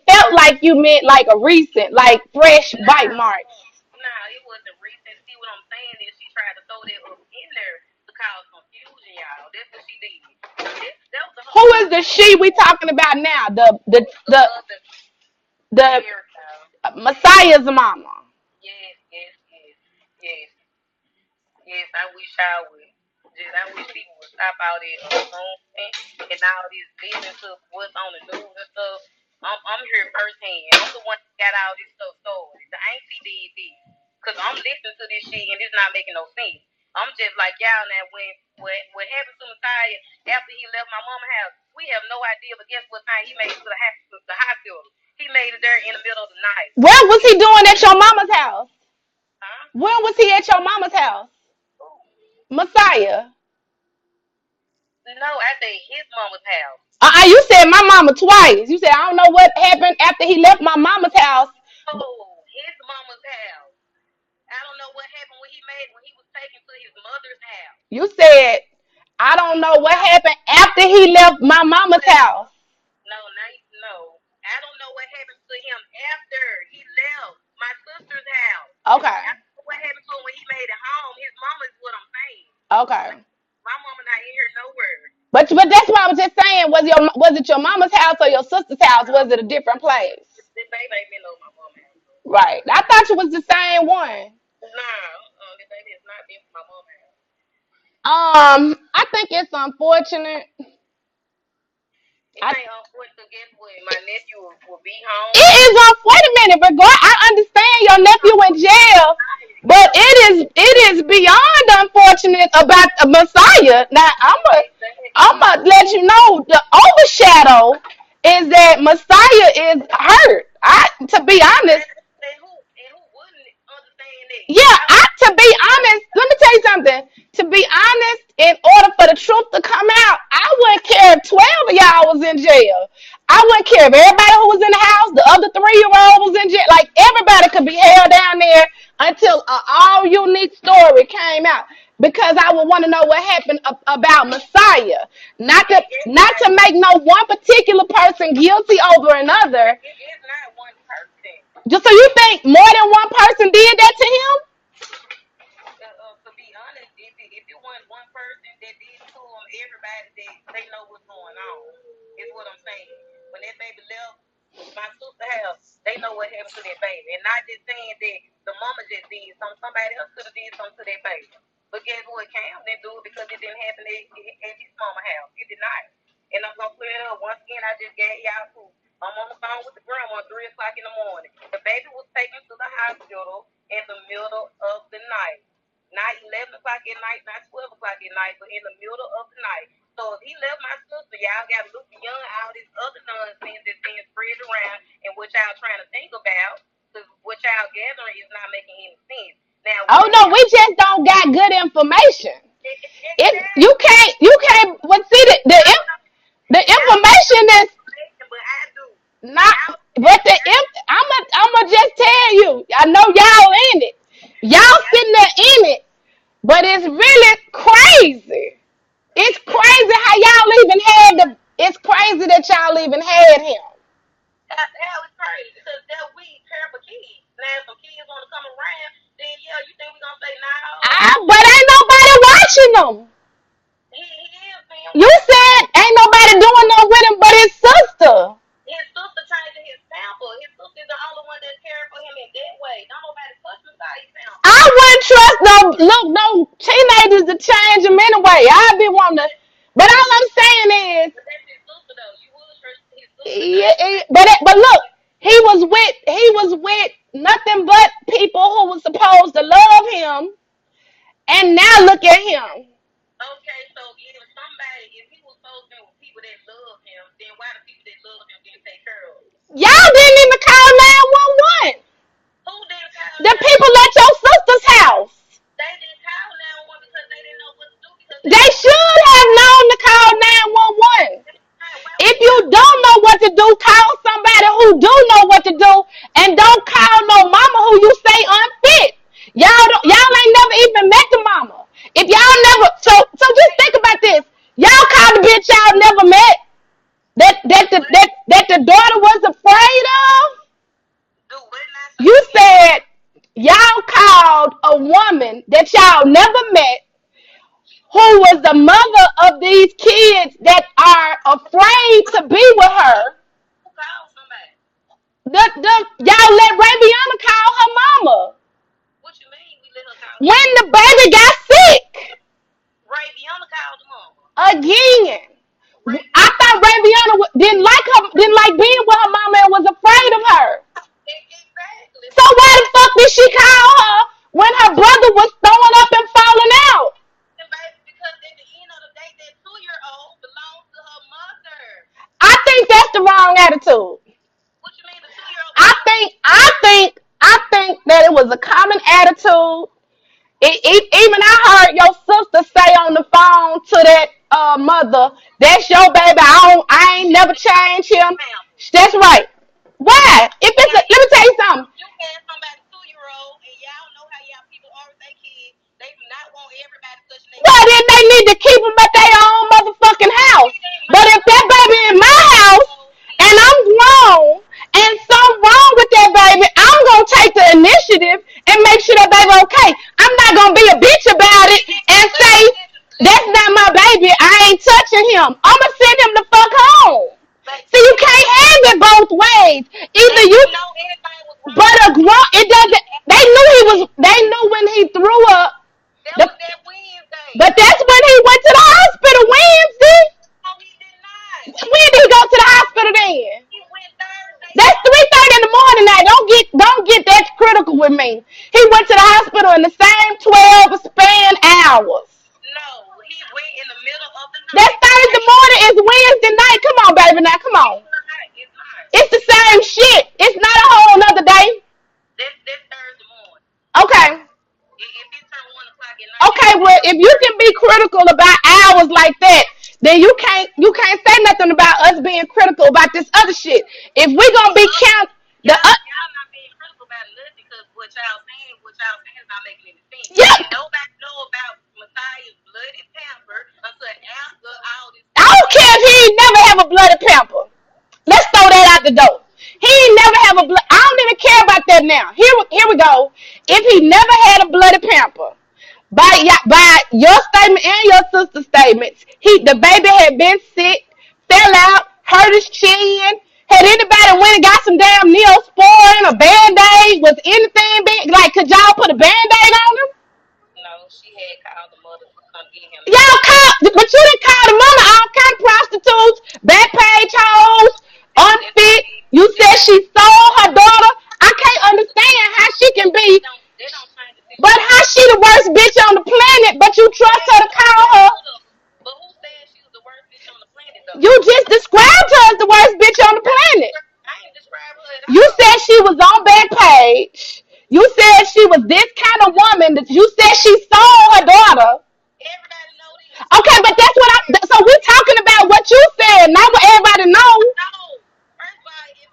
felt like you meant like a recent, like fresh bite mark. Nah, it wasn't recent. See what I'm saying is she tried to throw that up in there to cause confusion, y'all. That's what she did. Who is the she we talking about now? The Messiah's mama. Yes, I wish I would. I wish people would stop all this and all this listening to what's on the news and stuff. I'm here firsthand. I'm the one that got all this stuff started. The auntie did this. Because I'm listening to this shit and it's not making no sense. I'm just like y'all now. When what happened to Messiah after he left my mama's house, we have no idea. But guess what time he made it to the hospital? He made it there in the middle of the night. What was he doing at your mama's house? Huh? When was he at your mama's house? Messiah. No, I said his mama's house. You said my mama twice. You said I don't know what happened after he left my mama's house. Oh, his mama's house. I don't know what happened when he was taken to his mother's house. You said I don't know what happened after he left my mama's house. No. I don't know what happened to him after he left my sister's house. Okay. I don't know what happened to him when he made it home. His mama is what I'm saying. Okay. My mama not in here nowhere. But that's what I was just saying. Was it your mama's house or your sister's house? Was it a different place? This baby ain't been over my mama's house. Right. I thought it was the same one. Nah, this baby has not been from my mama's house. I think it's unfortunate. It ain't unfortunate. Guess what? My nephew will be home. It is unfortunate. I understand your nephew in jail, but it is beyond unfortunate about the Messiah. Now I'm gonna let you know the overshadow is that Messiah is hurt. To be honest. And who wouldn't understand that? Yeah, to be honest, let me tell you something. To be honest, in order for the truth to come out, I wouldn't care if 12 of y'all was in jail. I wouldn't care if everybody who was in the house, the other 3-year-old was in jail. Like everybody could be held down there until an all unique story came out. Because I would want to know what happened about Messiah, not to make no one particular person guilty over another. It is not one person. Just so you think more than one person did that to him? To be honest, if it wasn't one person that did it to him, everybody they know what's going on. Is what I'm saying. When that baby left my sister's house, they know what happened to that baby, and not just saying that the mama just did something. Somebody else could have did something to that baby. But guess what? Cam didn't do it because it didn't happen at his mama's house. It did not. And I'm gonna clear it up once again. I just gave y'all proof. I'm on the phone with the grandma at 3 o'clock in the morning. The baby was taken to the hospital in the middle of the night. Not 11 o'clock at night, not 12 o'clock at night, but in the middle of the night. So if he left my sister, y'all got to look beyond all this other nonsense that's being spread around and what y'all trying to think about, because what y'all gathering is not making any sense. Now, oh no, we just don't got good information. You can't. But see, the information is not. But I'ma just tell you. I know y'all in it. Y'all sitting there in it, but it's really crazy. It's crazy how y'all even had the. It's crazy that y'all even had him. Hell, it's crazy because that we care for kids. Now, if some kids want to come around, then yeah, you think we gonna say no? But ain't nobody watching them. He is being. You said ain't nobody doing no with him but his sister. His sister changing his sample. His sister's the only one that cared for him in that way. Don't nobody touch his sample. I wouldn't trust no teenagers to change him anyway. I'd be wanting to. But all I'm saying is. But that's his sister though. You would trust his sister. Yeah, but look, he was with nothing but people who was supposed to love him, and now look at him. Okay, so if he was supposed to be with people that love him, then why the people that love him didn't take care of him? Y'all didn't even call 911. Who didn't call? The people at your sister's house. They didn't call 911 because they didn't know what to do. They should have known to call 911. If you don't know what to do, call somebody who do know what to do, and don't call no mama who you say unfit. Y'all ain't never even met the mama. If y'all never, so just think about this. Y'all called the bitch y'all never met. That the daughter was afraid of. You said y'all called a woman that y'all never met, who was the mother of these kids that are afraid to be with her. Who called somebody? Y'all let Raviana call her mama. What you mean we let her call? When the baby got sick. Raviana called the mama. Again. I thought Raviana didn't like being with her mama and was afraid of her. Exactly. So why the fuck did she call her when her brother was throwing up and falling out? Because at the end of the day, that 2-year-old belongs to her mother. I think that's the wrong attitude. What you mean the 2-year-old? I think that it was a common attitude. Even I heard your sister say on the phone to that mother, "That's your baby. I ain't never changed him." That's right. Why? Let me tell you something. You had somebody 2-year-old, and y'all know how y'all people are with their kids. They do not want everybody touching their kids. Well, then they need to keep them at their own motherfucking house. But if that baby in my house and I'm grown and something wrong with that baby, I'm gonna take the initiative and make sure that baby okay. I'm not gonna be a bitch about it and say that's not my baby. I ain't touching him. I'ma send him the fuck home. See, you can't have it both ways. Either you, but a grown, it doesn't. They knew when he threw up. But that's when he went to the hospital Wednesday. No, he did not. When did he go to the hospital then? He went Thursday. That's 3:30 in the morning now. Don't get that critical with me. He went to the hospital in the same 12 span hours. No, he went in the middle of the night. That's Thursday morning. It's Wednesday night. Come on, baby. Now, come on. It's the same shit. It's not a whole nother day. That's Thursday morning. Okay. If it turned 1 o'clock at night. Okay, well, if you can be critical about hours like that, then you can't say nothing about us being critical about this other shit. If we gonna be count the Y'all not being critical about nothing because what y'all saying is not making any sense. yeah, And nobody know about Messiah's bloody pamper until after all this I stuff don't came care if he out. ain't never have a bloody pamper. Let's throw that out the door. He ain't never have a blood. I don't even care about that now. Here we go. If he never had a bloody pamper, by your statement and your sister's statements, the baby had been sick, fell out, hurt his chin. Had anybody went and got some damn Neosporin or Band-Aid? Was anything big? Like, could y'all put a Band-Aid on him? No, she had called the mother to come get him and Y'all everything. call, but you didn't call the mama all kind of prostitutes, back page hoes, unfit. You said she sold her daughter. I can't understand how she can be, They don't change the but situation. how she the worst bitch on the planet, but you trust her to call her. But who said she was the worst bitch on the planet though? You just described her as the worst bitch on the planet. I ain't describe her at You all. said she was on Backpage. You said she was this kind of woman. That you said she sold her daughter. Everybody know this. Okay, but that's what I. So we talking about what you said, not what everybody knows. No. First of all, if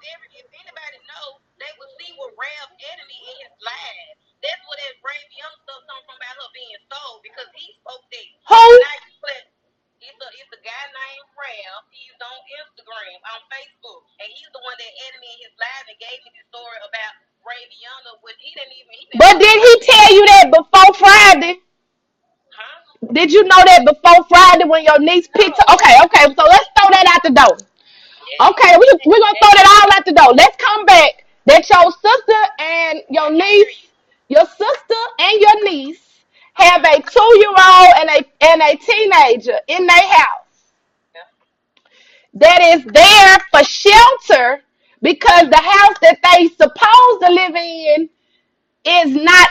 anybody knows, they would see what Ralph enemy in his life. That's what that brave young stuff comes from about her being sold because he spoke that. Who? It's a guy named Ralph. He's on Instagram, on Facebook, and he's the one that added me in his live and gave me the story about Brave Younger. When he didn't even. But did he tell you that before Friday? Huh? Did you know that before Friday when your niece picked her? Okay. So let's throw that out the door. Yeah, Okay, we're gonna throw that all out the door. Let's come back. That your sister and your sister and your niece have a 2-year-old and a teenager in their house that is there for shelter because the house that they supposed to live in is not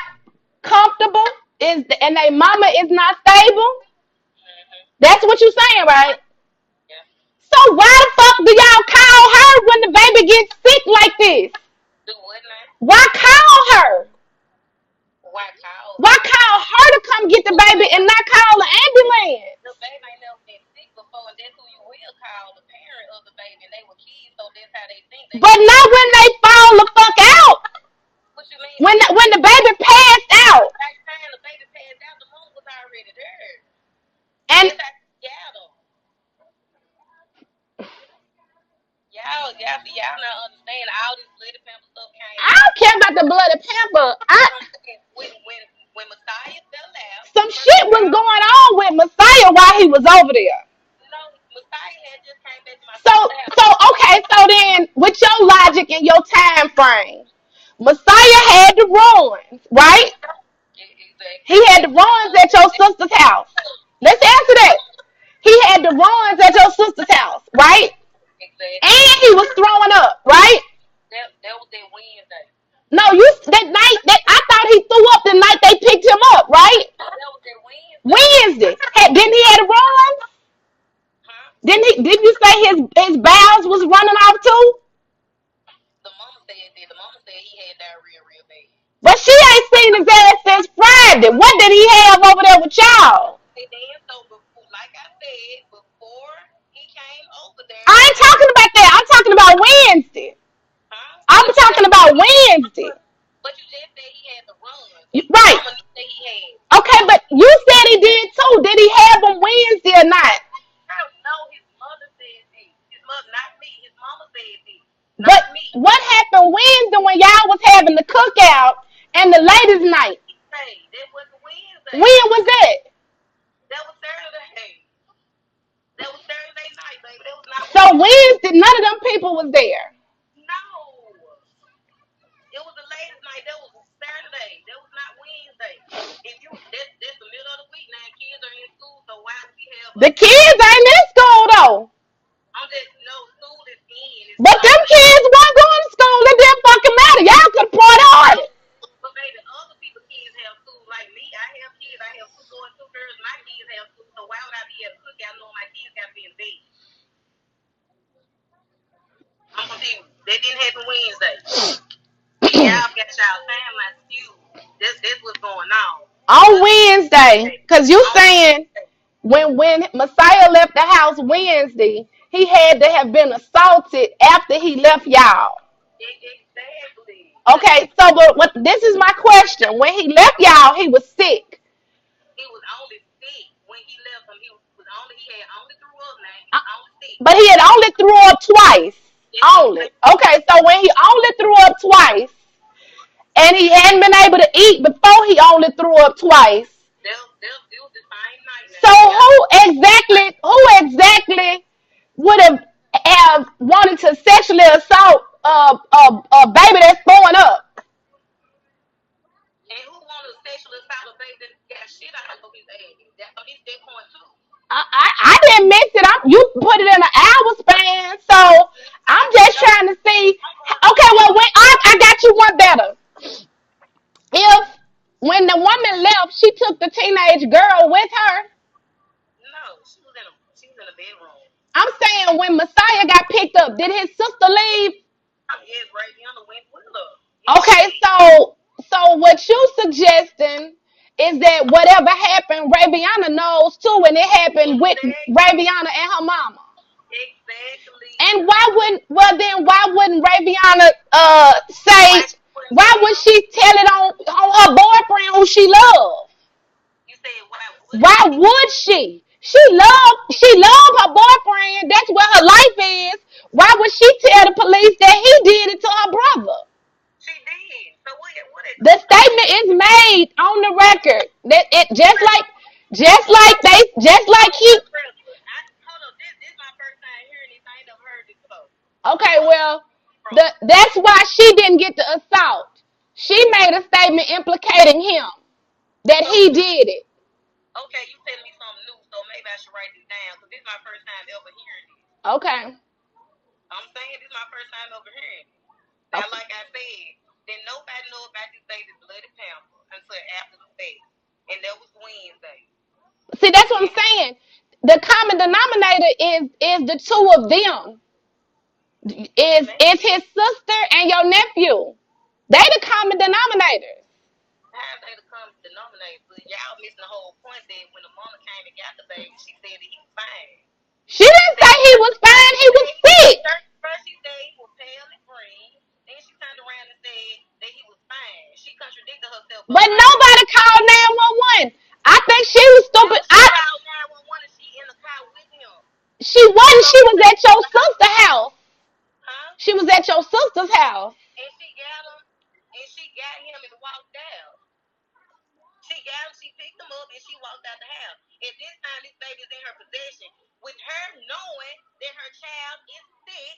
comfortable, and their mama is not stable. That's what you're saying, right? Yeah. So why the fuck do y'all call her when the baby gets sick like this? Do what now? Why call her? Why call? Why call her to come get the baby and not call the ambulance? The baby ain't never been sick before, and that's who you will call the parent of the baby, and they were kids, so that's how they think. But not when they fall the fuck out. What you mean? When the baby passed out. By the time the baby passed out, the mom was already there. And That's how she got them. Y'all not understand all this bloody pamper stuff came I don't care about the bloody pamper. when Messiah fell out. Some shit was going on with Messiah while he was over there. No, Messiah had just came back to my So then with your logic and your time frame, Messiah had the runs, right? Exactly. He had the runs at your sister's house. Let's answer that. He had the runs at your sister's house, right? Exactly. And he was throwing up, right? That was that Wednesday. No, that night that I thought he threw up the night they picked him up, right? That was that Wednesday. Didn't he have the runs? Huh? Didn't you say his bowels was running off too? The mama said that. The mama said he had diarrhea real bad. But she ain't seen his ass since Friday. What did he have over there with y'all? And then, so before, like I said, before he came over there. I ain't talking about that. I'm talking about Wednesday. Huh? I'm talking about Wednesday. But you just said he had the runs. Right. Mama said he had. Okay, but you said he did too. Did he have them Wednesday or not? I don't know. His mother said this. His mother, not me. His mama said this. But Not me. what happened Wednesday when y'all was having the cookout and the ladies' night? Hey, that was Wednesday. When was that? That was Thursday. That was Thursday night, baby. That was not So Wednesday, none of them people was there. No. It was the ladies' night. That was Saturday. That was not Wednesday. That's the middle of the week now. Kids are in school, so why would we have The kids ain't in school though. I'm just no school is in. But them kids weren't going to school. It didn't fucking matter. Y'all could point hard. But baby, other people's kids have school. Like me, I have kids. I have 2 boys, 2 girls. My kids have school. So why would I be at a cookout knowing my kids got to be in bed? I'm confused. That didn't happen Wednesday. Y'all got y'all timeline skewed. This what's going on. On Wednesday, because you saying when Messiah left the house Wednesday, he had to have been assaulted after he left y'all. Exactly. Okay, so but what this is my question. When he left y'all, he was sick. He was only sick when he left him. He had only threw up, man. He Uh, was only sick. But he had only threw up twice. Yes, Only. Okay, so when he only threw up twice and he hadn't been able to eat before he only threw up twice. It was the same night So now. who exactly would have wanted to sexually assault a baby that's throwing up? And who wanted to sexually assault a baby that got shit out of his ass? That's on his dead point too. I didn't miss it. You put it in an hour span, so I'm just trying to see. Okay, well, I got you one better. If when the woman left, she took the teenage girl with her. No, she was in a bedroom. I'm saying when Messiah got picked up, did his sister leave? Yes, Raviana went with her. Okay, so what you suggesting is that whatever happened, Raviana knows too, and it happened with Raviana and her mama. Exactly. And why wouldn't Raviana say, why would she tell it on her boyfriend who she loved? You said why would she? She loved her boyfriend. That's where her life is. Why would she tell the police that he did it to her brother? She did. So what the statement is made on the record that it just like he. Hold on, this is my first time hearing this. I ain't never heard this before. Okay, well, that's why she didn't get the assault. She made a statement implicating him that he did it. Okay, you telling me something new, so maybe I should write this down because this is my first time ever hearing this. Okay. I'm saying this is my first time ever hearing it. Now, like I said, then nobody know about this baby's bloody pamper until after the fact, and that was Wednesday. See, that's what I'm saying. The common denominator is the two of them. Is his sister and your nephew. They the common denominators. How they the common denominator? But y'all missing the whole point that when the mama came and got the baby, she said that he was fine. She didn't say he was fine. He was sick. First she said he was pale and green. Then she turned around and said that he was fine. She contradicted herself. But nobody called 911. I think she was stupid. She called 911 and she in the car with him. She wasn't. She was at your sister's house. Huh? She was at your sister's house. And she got him and walked out. She picked him up and she walked out the house. And this time this baby's in her possession. With her knowing that her child is sick,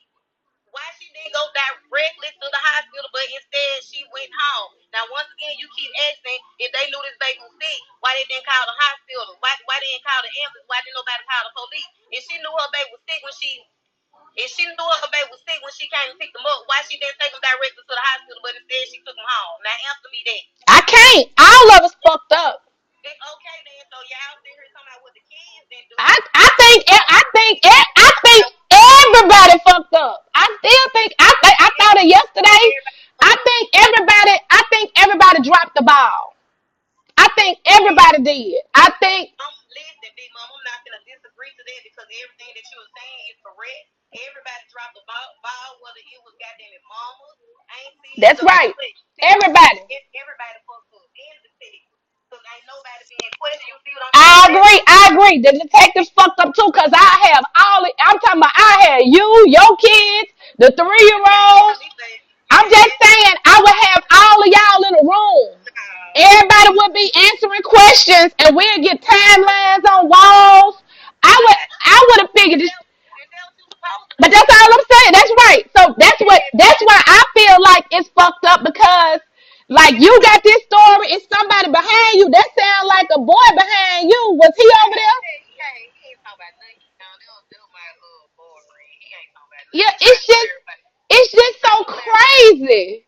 why she didn't go directly to the hospital, but instead she went home. Now, once again, you keep asking if they knew this baby was sick, why they didn't call the hospital? Why they didn't call the ambulance? Why didn't nobody call the police? If she knew her baby was sick when she came and picked him up, why she didn't take him directly to the hospital, but instead she took him home? Now, answer me that. I can't. All of us fucked up. Okay, then, so y'all sit here talking about what the kids didn't do. I think everybody fucked up. I thought it yesterday. I think everybody dropped the ball. I think everybody did. Listen, Big Mom, I'm not gonna disagree to that because everything that you were saying is correct. Everybody dropped the ball, whether it was goddamn it mamas, aunties. That's right. Everybody. Everybody fucked up. And the city. Because ain't nobody being questioned. You see what I'm saying? I agree. The detectives fucked up too, because I'm talking about I had you, your kids, the 3-year-old. I'm just saying I would have all of y'all in a room. Everybody would be answering questions and we'd get timelines on walls. I would have figured this. But that's all I'm saying. That's right. So that's why I feel like it's fucked up because like you got this story and somebody behind you. That sound like a boy behind you. Was he over there? He ain't talking about nothing. That was my boyfriend. He ain't talking about nothing. Yeah, it's just so crazy.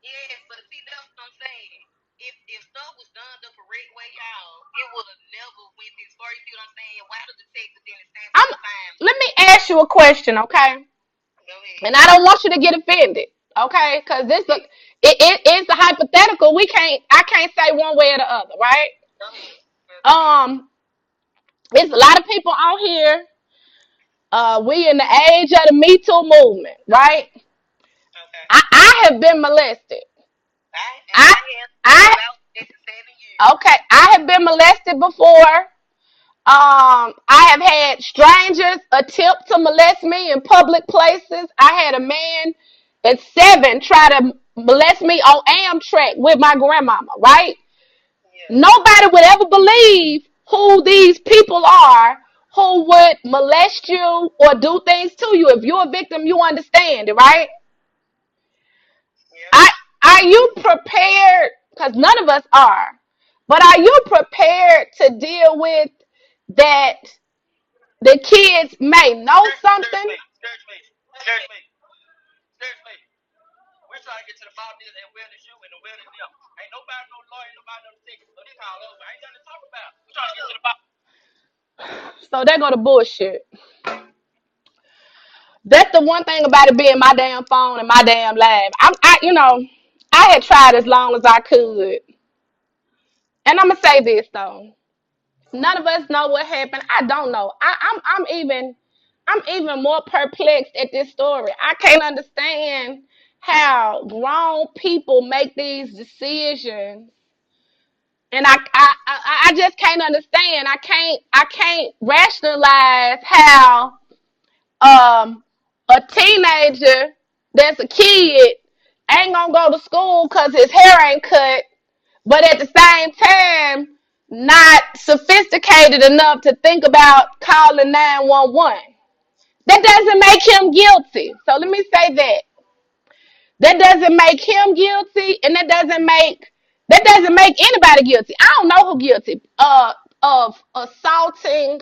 Yes, but see, that's what I'm saying. If stuff was done the correct way, y'all, it would have never went this far. You see what I'm saying? Why the detective didn't stand for the time? Let me ask you a question, okay? Go ahead. And I don't want you to get offended, okay? Because it's a hypothetical. I can't say one way or the other, right? Go ahead. It's a lot of people on here. We in the age of the Me Too movement, right? Okay. I have been molested. I I had I about 7 years. okay. I have been molested before. I have had strangers attempt to molest me in public places. I had a man at 7 try to molest me on Amtrak with my grandmama, right? Yeah. Nobody would ever believe who these people are who would molest you or do things to you. If you're a victim, you understand it, right? Yeah. I, are you prepared? Because none of us are. But are you prepared to deal with that the kids may know something? Search me. Search me. We're trying to get to the bottom of this and where the shoe and the where the them. Ain't nobody no lawyer, nobody no ticket. So this all over. Ain't nothing to talk about. We're trying to get to the bottom. So they go to bullshit. That's the one thing about it being my damn phone and my damn lab. I had tried as long as I could. And I'm gonna say this though. None of us know what happened. I don't know. I'm even more perplexed at this story. I can't understand how grown people make these decisions, and I just can't understand. I can't rationalize how a teenager that's a kid ain't gonna go to school because his hair ain't cut, but at the same time not sophisticated enough to think about calling 911. That doesn't make him guilty. So let me say that doesn't make him guilty, and that doesn't make anybody guilty. I don't know who guilty of assaulting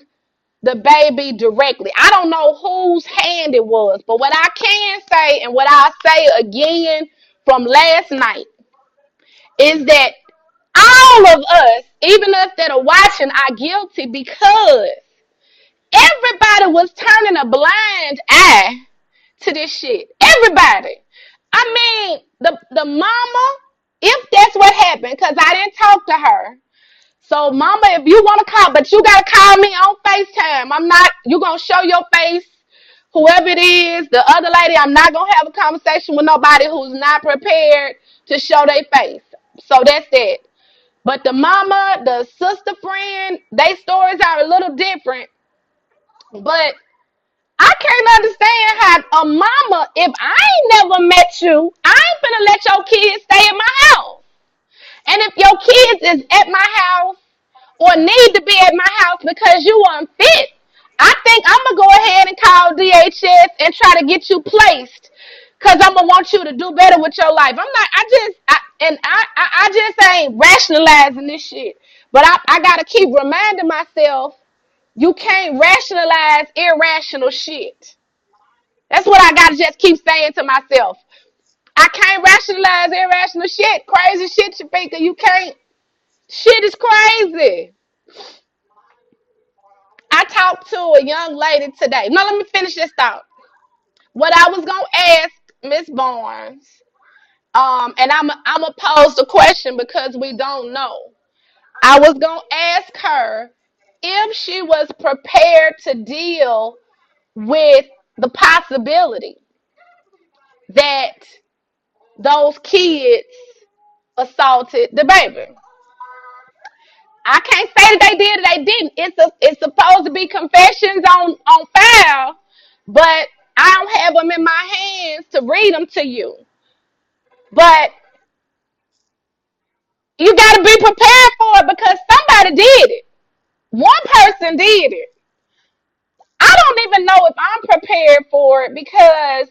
the baby directly. I don't know whose hand it was, but what I can say and what I'll say again from last night is that all of us, even us that are watching, are guilty because everybody was turning a blind eye to this shit. Everybody. I mean, the mama, if that's what happened, because I didn't talk to her. So, mama, if you want to call, but you got to call me on FaceTime. I'm not, you going to show your face, whoever it is, the other lady. I'm not going to have a conversation with nobody who's not prepared to show their face. So, that's that. But the mama, the sister friend, their stories are a little different. But I can't understand how a mama, if I ain't never met you, I ain't finna let your kids stay at my house. And if your kids is at my house or need to be at my house because you unfit, I think I'm gonna go ahead and call DHS and try to get you placed because I'm gonna want you to do better with your life. I'm not. I just ain't rationalizing this shit. But I gotta keep reminding myself you can't rationalize irrational shit. That's what I gotta just keep saying to myself. I can't rationalize irrational shit. Crazy shit, Shafika. You can't. Shit is crazy. I talked to a young lady today. No, let me finish this thought. What I was gonna ask Miss Barnes, and I'm gonna pose the question because we don't know. I was gonna ask her if she was prepared to deal with the possibility that those kids assaulted the baby. I can't say that they did or they didn't. It's supposed to be confessions on file, but I don't have them in my hands to read them to you. But you got to be prepared for it because somebody did it. One person did it. I don't even know if I'm prepared for it because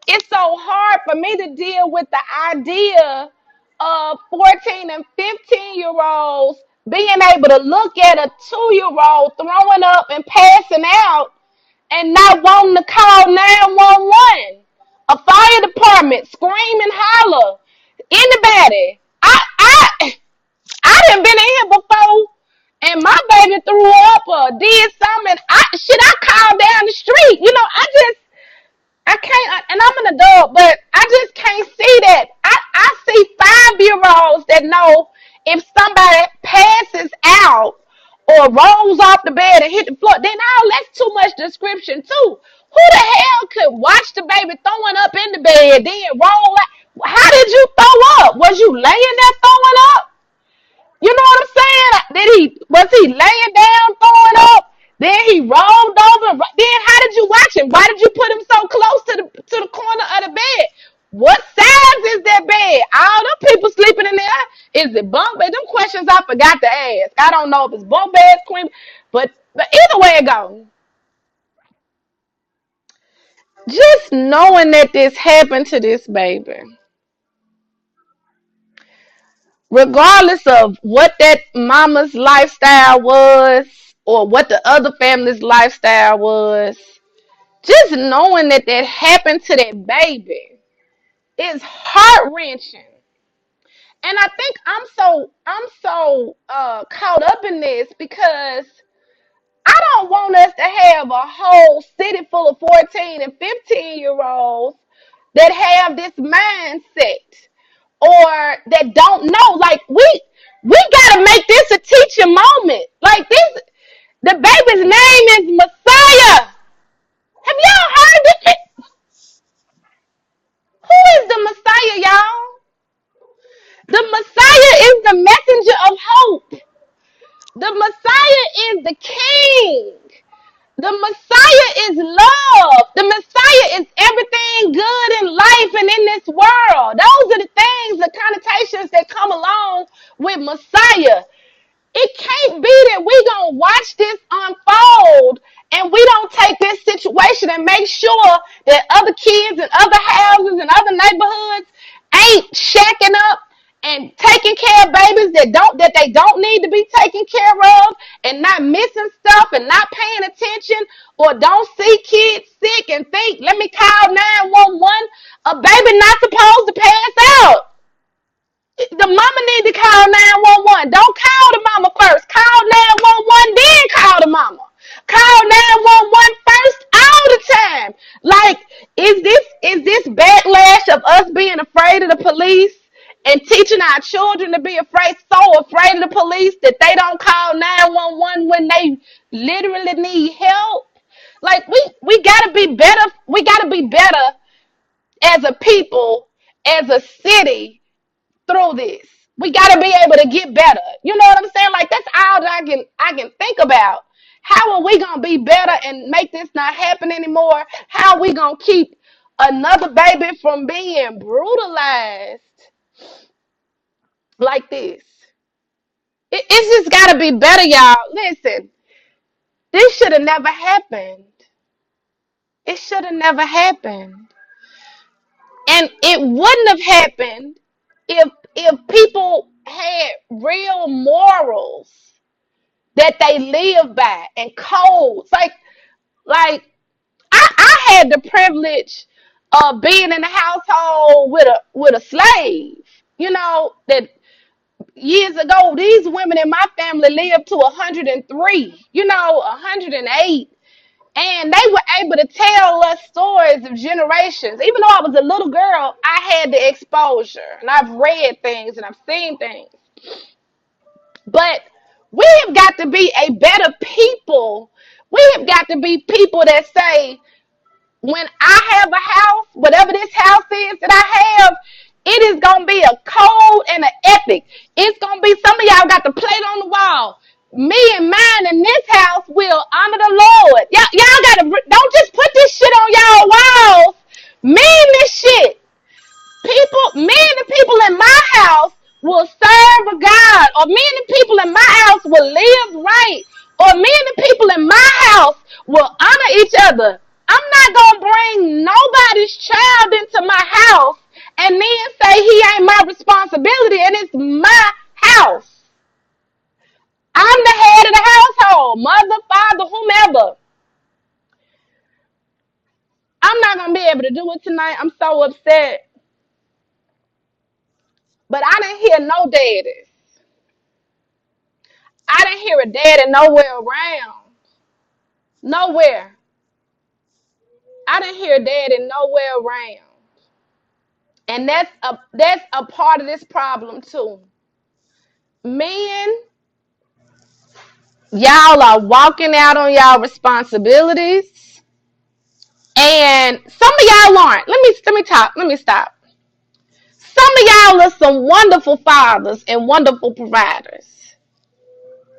it's so hard for me to deal with the idea of 14 and 15-year-olds being able to look at a 2-year-old throwing up and passing out and not wanting to call 911, a fire department, scream and holler, anybody. I done been in here before and my baby threw up or did something. I called down the street. I can't, and I'm an adult, but I just can't see that. I see 5-year-olds that know if somebody passes out or rolls off the bed and hit the floor. Then all that's too much description too. Who the hell could watch the baby throwing up in the bed, then roll out? How did you throw up? Was you laying there throwing up? You know what I'm saying? Was he laying down throwing up? Then he rolled over. Then how did you watch him? Why did you put him so close to the corner of the bed? What size is that bed? All them people sleeping in there. Is it bunk bed? Them questions I forgot to ask. I don't know if it's bunk beds, queen, but either way it goes. Just knowing that this happened to this baby, regardless of what that mama's lifestyle was or what the other family's lifestyle was, just knowing that that happened to that baby is heart wrenching. And I think I'm so caught up in this because I don't want us to have a whole city full of 14 and 15-year-olds that have this mindset or that don't know. Like we gotta make this a teaching moment. Like this, the baby's name is Messiah. Have y'all heard it? Who is the Messiah, y'all? The Messiah is the messenger of hope. The Messiah is the king. The Messiah is love. The Messiah is everything good in life and in this world. Those are the things, the connotations that come along with Messiah. It can't be that we gonna watch this unfold and we don't take this situation and make sure that other kids in other houses and other neighborhoods ain't shacking up and taking care of babies that they don't need to be taken care of and not missing stuff and not paying attention or don't see kids sick and think, let me call 911. A baby not supposed to pass out. The mama need to call 911. Don't call the mama first. Call 911, then call the mama. Call 911 first all the time. Like, is this backlash of us being afraid of the police and teaching our children to be so afraid of the police that they don't call 911 when they literally need help? Like, we gotta be better. We gotta be better as a people, as a city, through this. We got to be able to get better. You know what I'm saying? Like, that's all that I can think about. How are we going to be better and make this not happen anymore? How are we going to keep another baby from being brutalized like this? It's just got to be better, y'all. Listen, this should have never happened. It should have never happened. And it wouldn't have happened if people had real morals that they live by and codes. Like I had the privilege of being in a household with a slave. You know, that years ago, these women in my family lived to 103, 108. And they were able to tell us stories of generations. Even though I was a little girl, I had the exposure. And I've read things and I've seen things. But we have got to be a better people. We have got to be people that say, when I have a house, whatever this house is that I have, it is going to be a code and an ethic. It's going to be, some of y'all got the plate on the wall. Me and mine in this house will honor the Lord. Y'all gotta, don't just put this shit on y'all walls. Mean this shit. Me and the people in my house will serve a God. Or me and the people in my house will live right. Or me and the people in my house will honor each other. I'm not gonna bring nobody's child into my house and then say he ain't my responsibility and it's my house. I'm the head of the household, mother, father, whomever. I'm not going to be able to do it tonight. I'm so upset. But I didn't hear no daddies. I didn't hear a daddy nowhere around. Nowhere. I didn't hear a daddy nowhere around. And that's a part of this problem too. Men Y'all are walking out on y'all responsibilities, and some of y'all aren't. Let me talk. Let me stop. Some of y'all are some wonderful fathers and wonderful providers,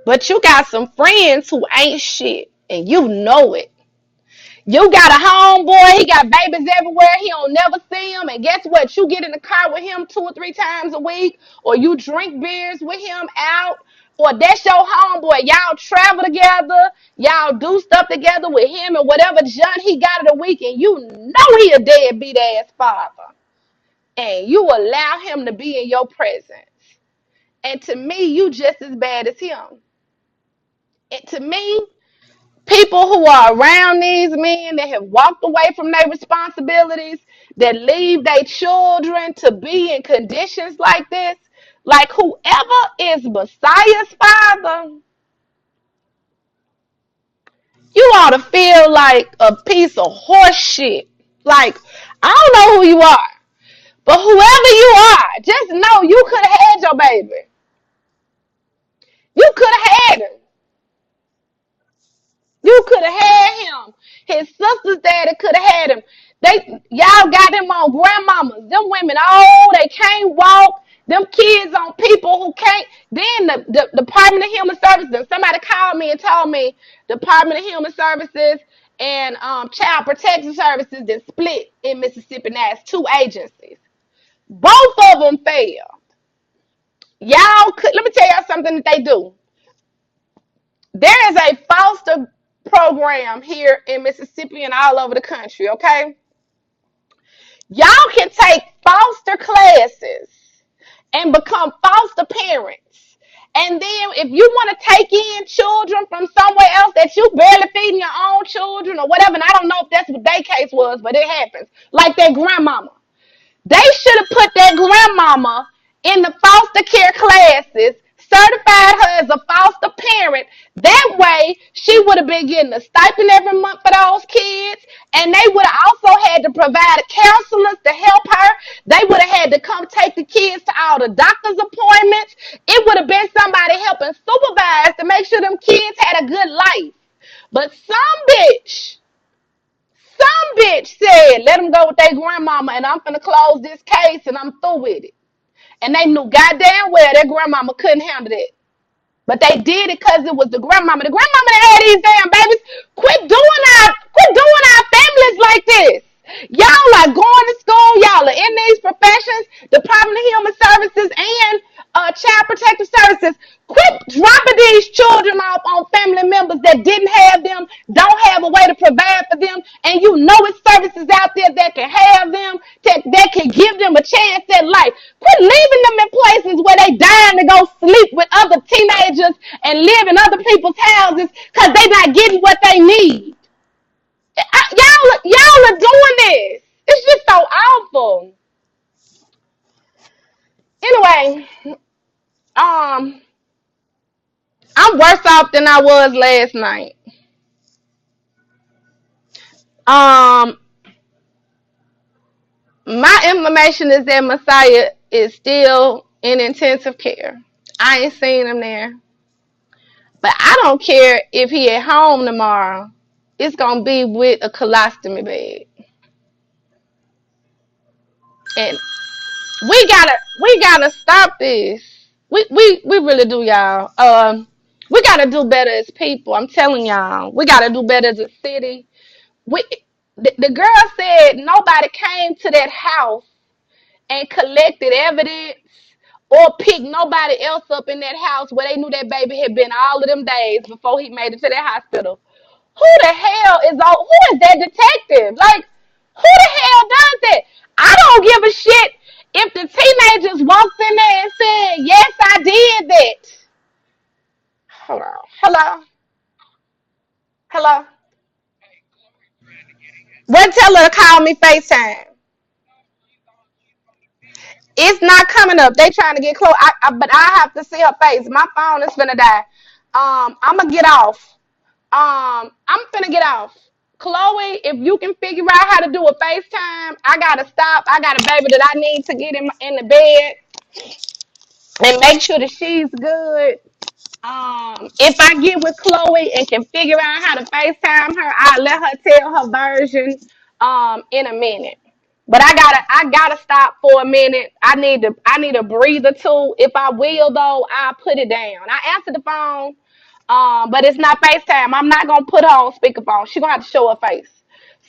but you got some friends who ain't shit, and you know it. You got a homeboy, he got babies everywhere, he don't never see them, and guess what? You get in the car with him 2 or 3 times a week, or you drink beers with him out, or that's your homeboy. Y'all travel together, y'all do stuff together with him, and whatever junk he got of the week, and you know he a deadbeat ass father, and you allow him to be in your presence. And to me, you just as bad as him. And to me, people who are around these men that have walked away from their responsibilities, that leave their children to be in conditions like this, like whoever is Messiah's father, you ought to feel like a piece of horse shit. Like, I don't know who you are, but whoever you are, just know you could have had your baby. You could have had him. You could have had him. His sister's daddy could have had him. Y'all got him on grandmamas. Them women, oh, they can't walk. Them kids on people who can't. Then the Department of Human Services. Somebody called me and told me Department of Human Services and Child Protection Services that split in Mississippi. Now it's 2 agencies. Both of them failed. Y'all could. Let me tell y'all something that they do. There is a foster program here in Mississippi and all over the country, okay? Y'all can take foster classes and become foster parents. And then if you want to take in children from somewhere else that you barely feeding your own children or whatever, and I don't know if that's what their case was, but it happens, like their grandmama. They should have put that grandmama in the foster care classes, certified her as a foster parent. That way, she would have been getting a stipend every month for those kids, and they would have also had to provide counselors to help her. They would have had to come take the kids to all the doctor's appointments. It would have been somebody helping supervise to make sure them kids had a good life. But some bitch said, let them go with their grandmama, and I'm finna close this case, and I'm through with it. And they knew goddamn well their grandmama couldn't handle it. But they did it because it was the grandmama. The grandmama that had these damn babies. Quit doing our families like this. Y'all are going to school. Y'all are in these professions. Department of Human Services and Child Protective Services. Quit dropping these children off on family members that didn't have them, don't have a way to provide for them, and you know it's services out there that can have them, that can give them a chance at life. Quit leaving them in places where they dying to go sleep with other teenagers and live in other people's houses because they not getting what they need. Y'all are doing this. It's just so awful. Anyway, I'm worse off than I was last night. My information is that Messiah is still in intensive care. I ain't seen him there. But I don't care if he at home tomorrow. It's gonna be with a colostomy bag. And we gotta stop this. We really do, y'all. We gotta do better as people. I'm telling y'all, we gotta do better as a city. The girl said nobody came to that house and collected evidence or picked nobody else up in that house where they knew that baby had been all of them days before he made it to that hospital. Who the hell who is that detective? Like, who the hell does that? I don't give a shit if the teenagers walked in there and said, yes, I did that. Hold on. Hello. Well, tell her to call me FaceTime. It's not coming up. They trying to get close. But I have to see her face. My phone is finna die. I'm gonna get off. I'm finna get off. Chloe, if you can figure out how to do a FaceTime, I gotta stop. I got a baby that I need to get in the bed and make sure that she's good. If I get with Chloe and can figure out how to FaceTime her, I'll let her tell her version in a minute. But I gotta stop for a minute. I need a breather too. If I will though, I'll put it down. I answer the phone, but it's not FaceTime. I'm not gonna put her on speakerphone. She gonna have to show her face.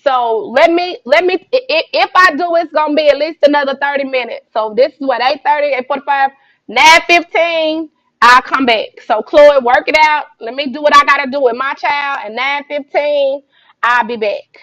So let me if I do, it's gonna be at least another 30 minutes. So this is what 8:30, 8:45, 9:15. I'll come back. So Chloe, work it out. Let me do what I gotta do with my child. And 9:15, I'll be back.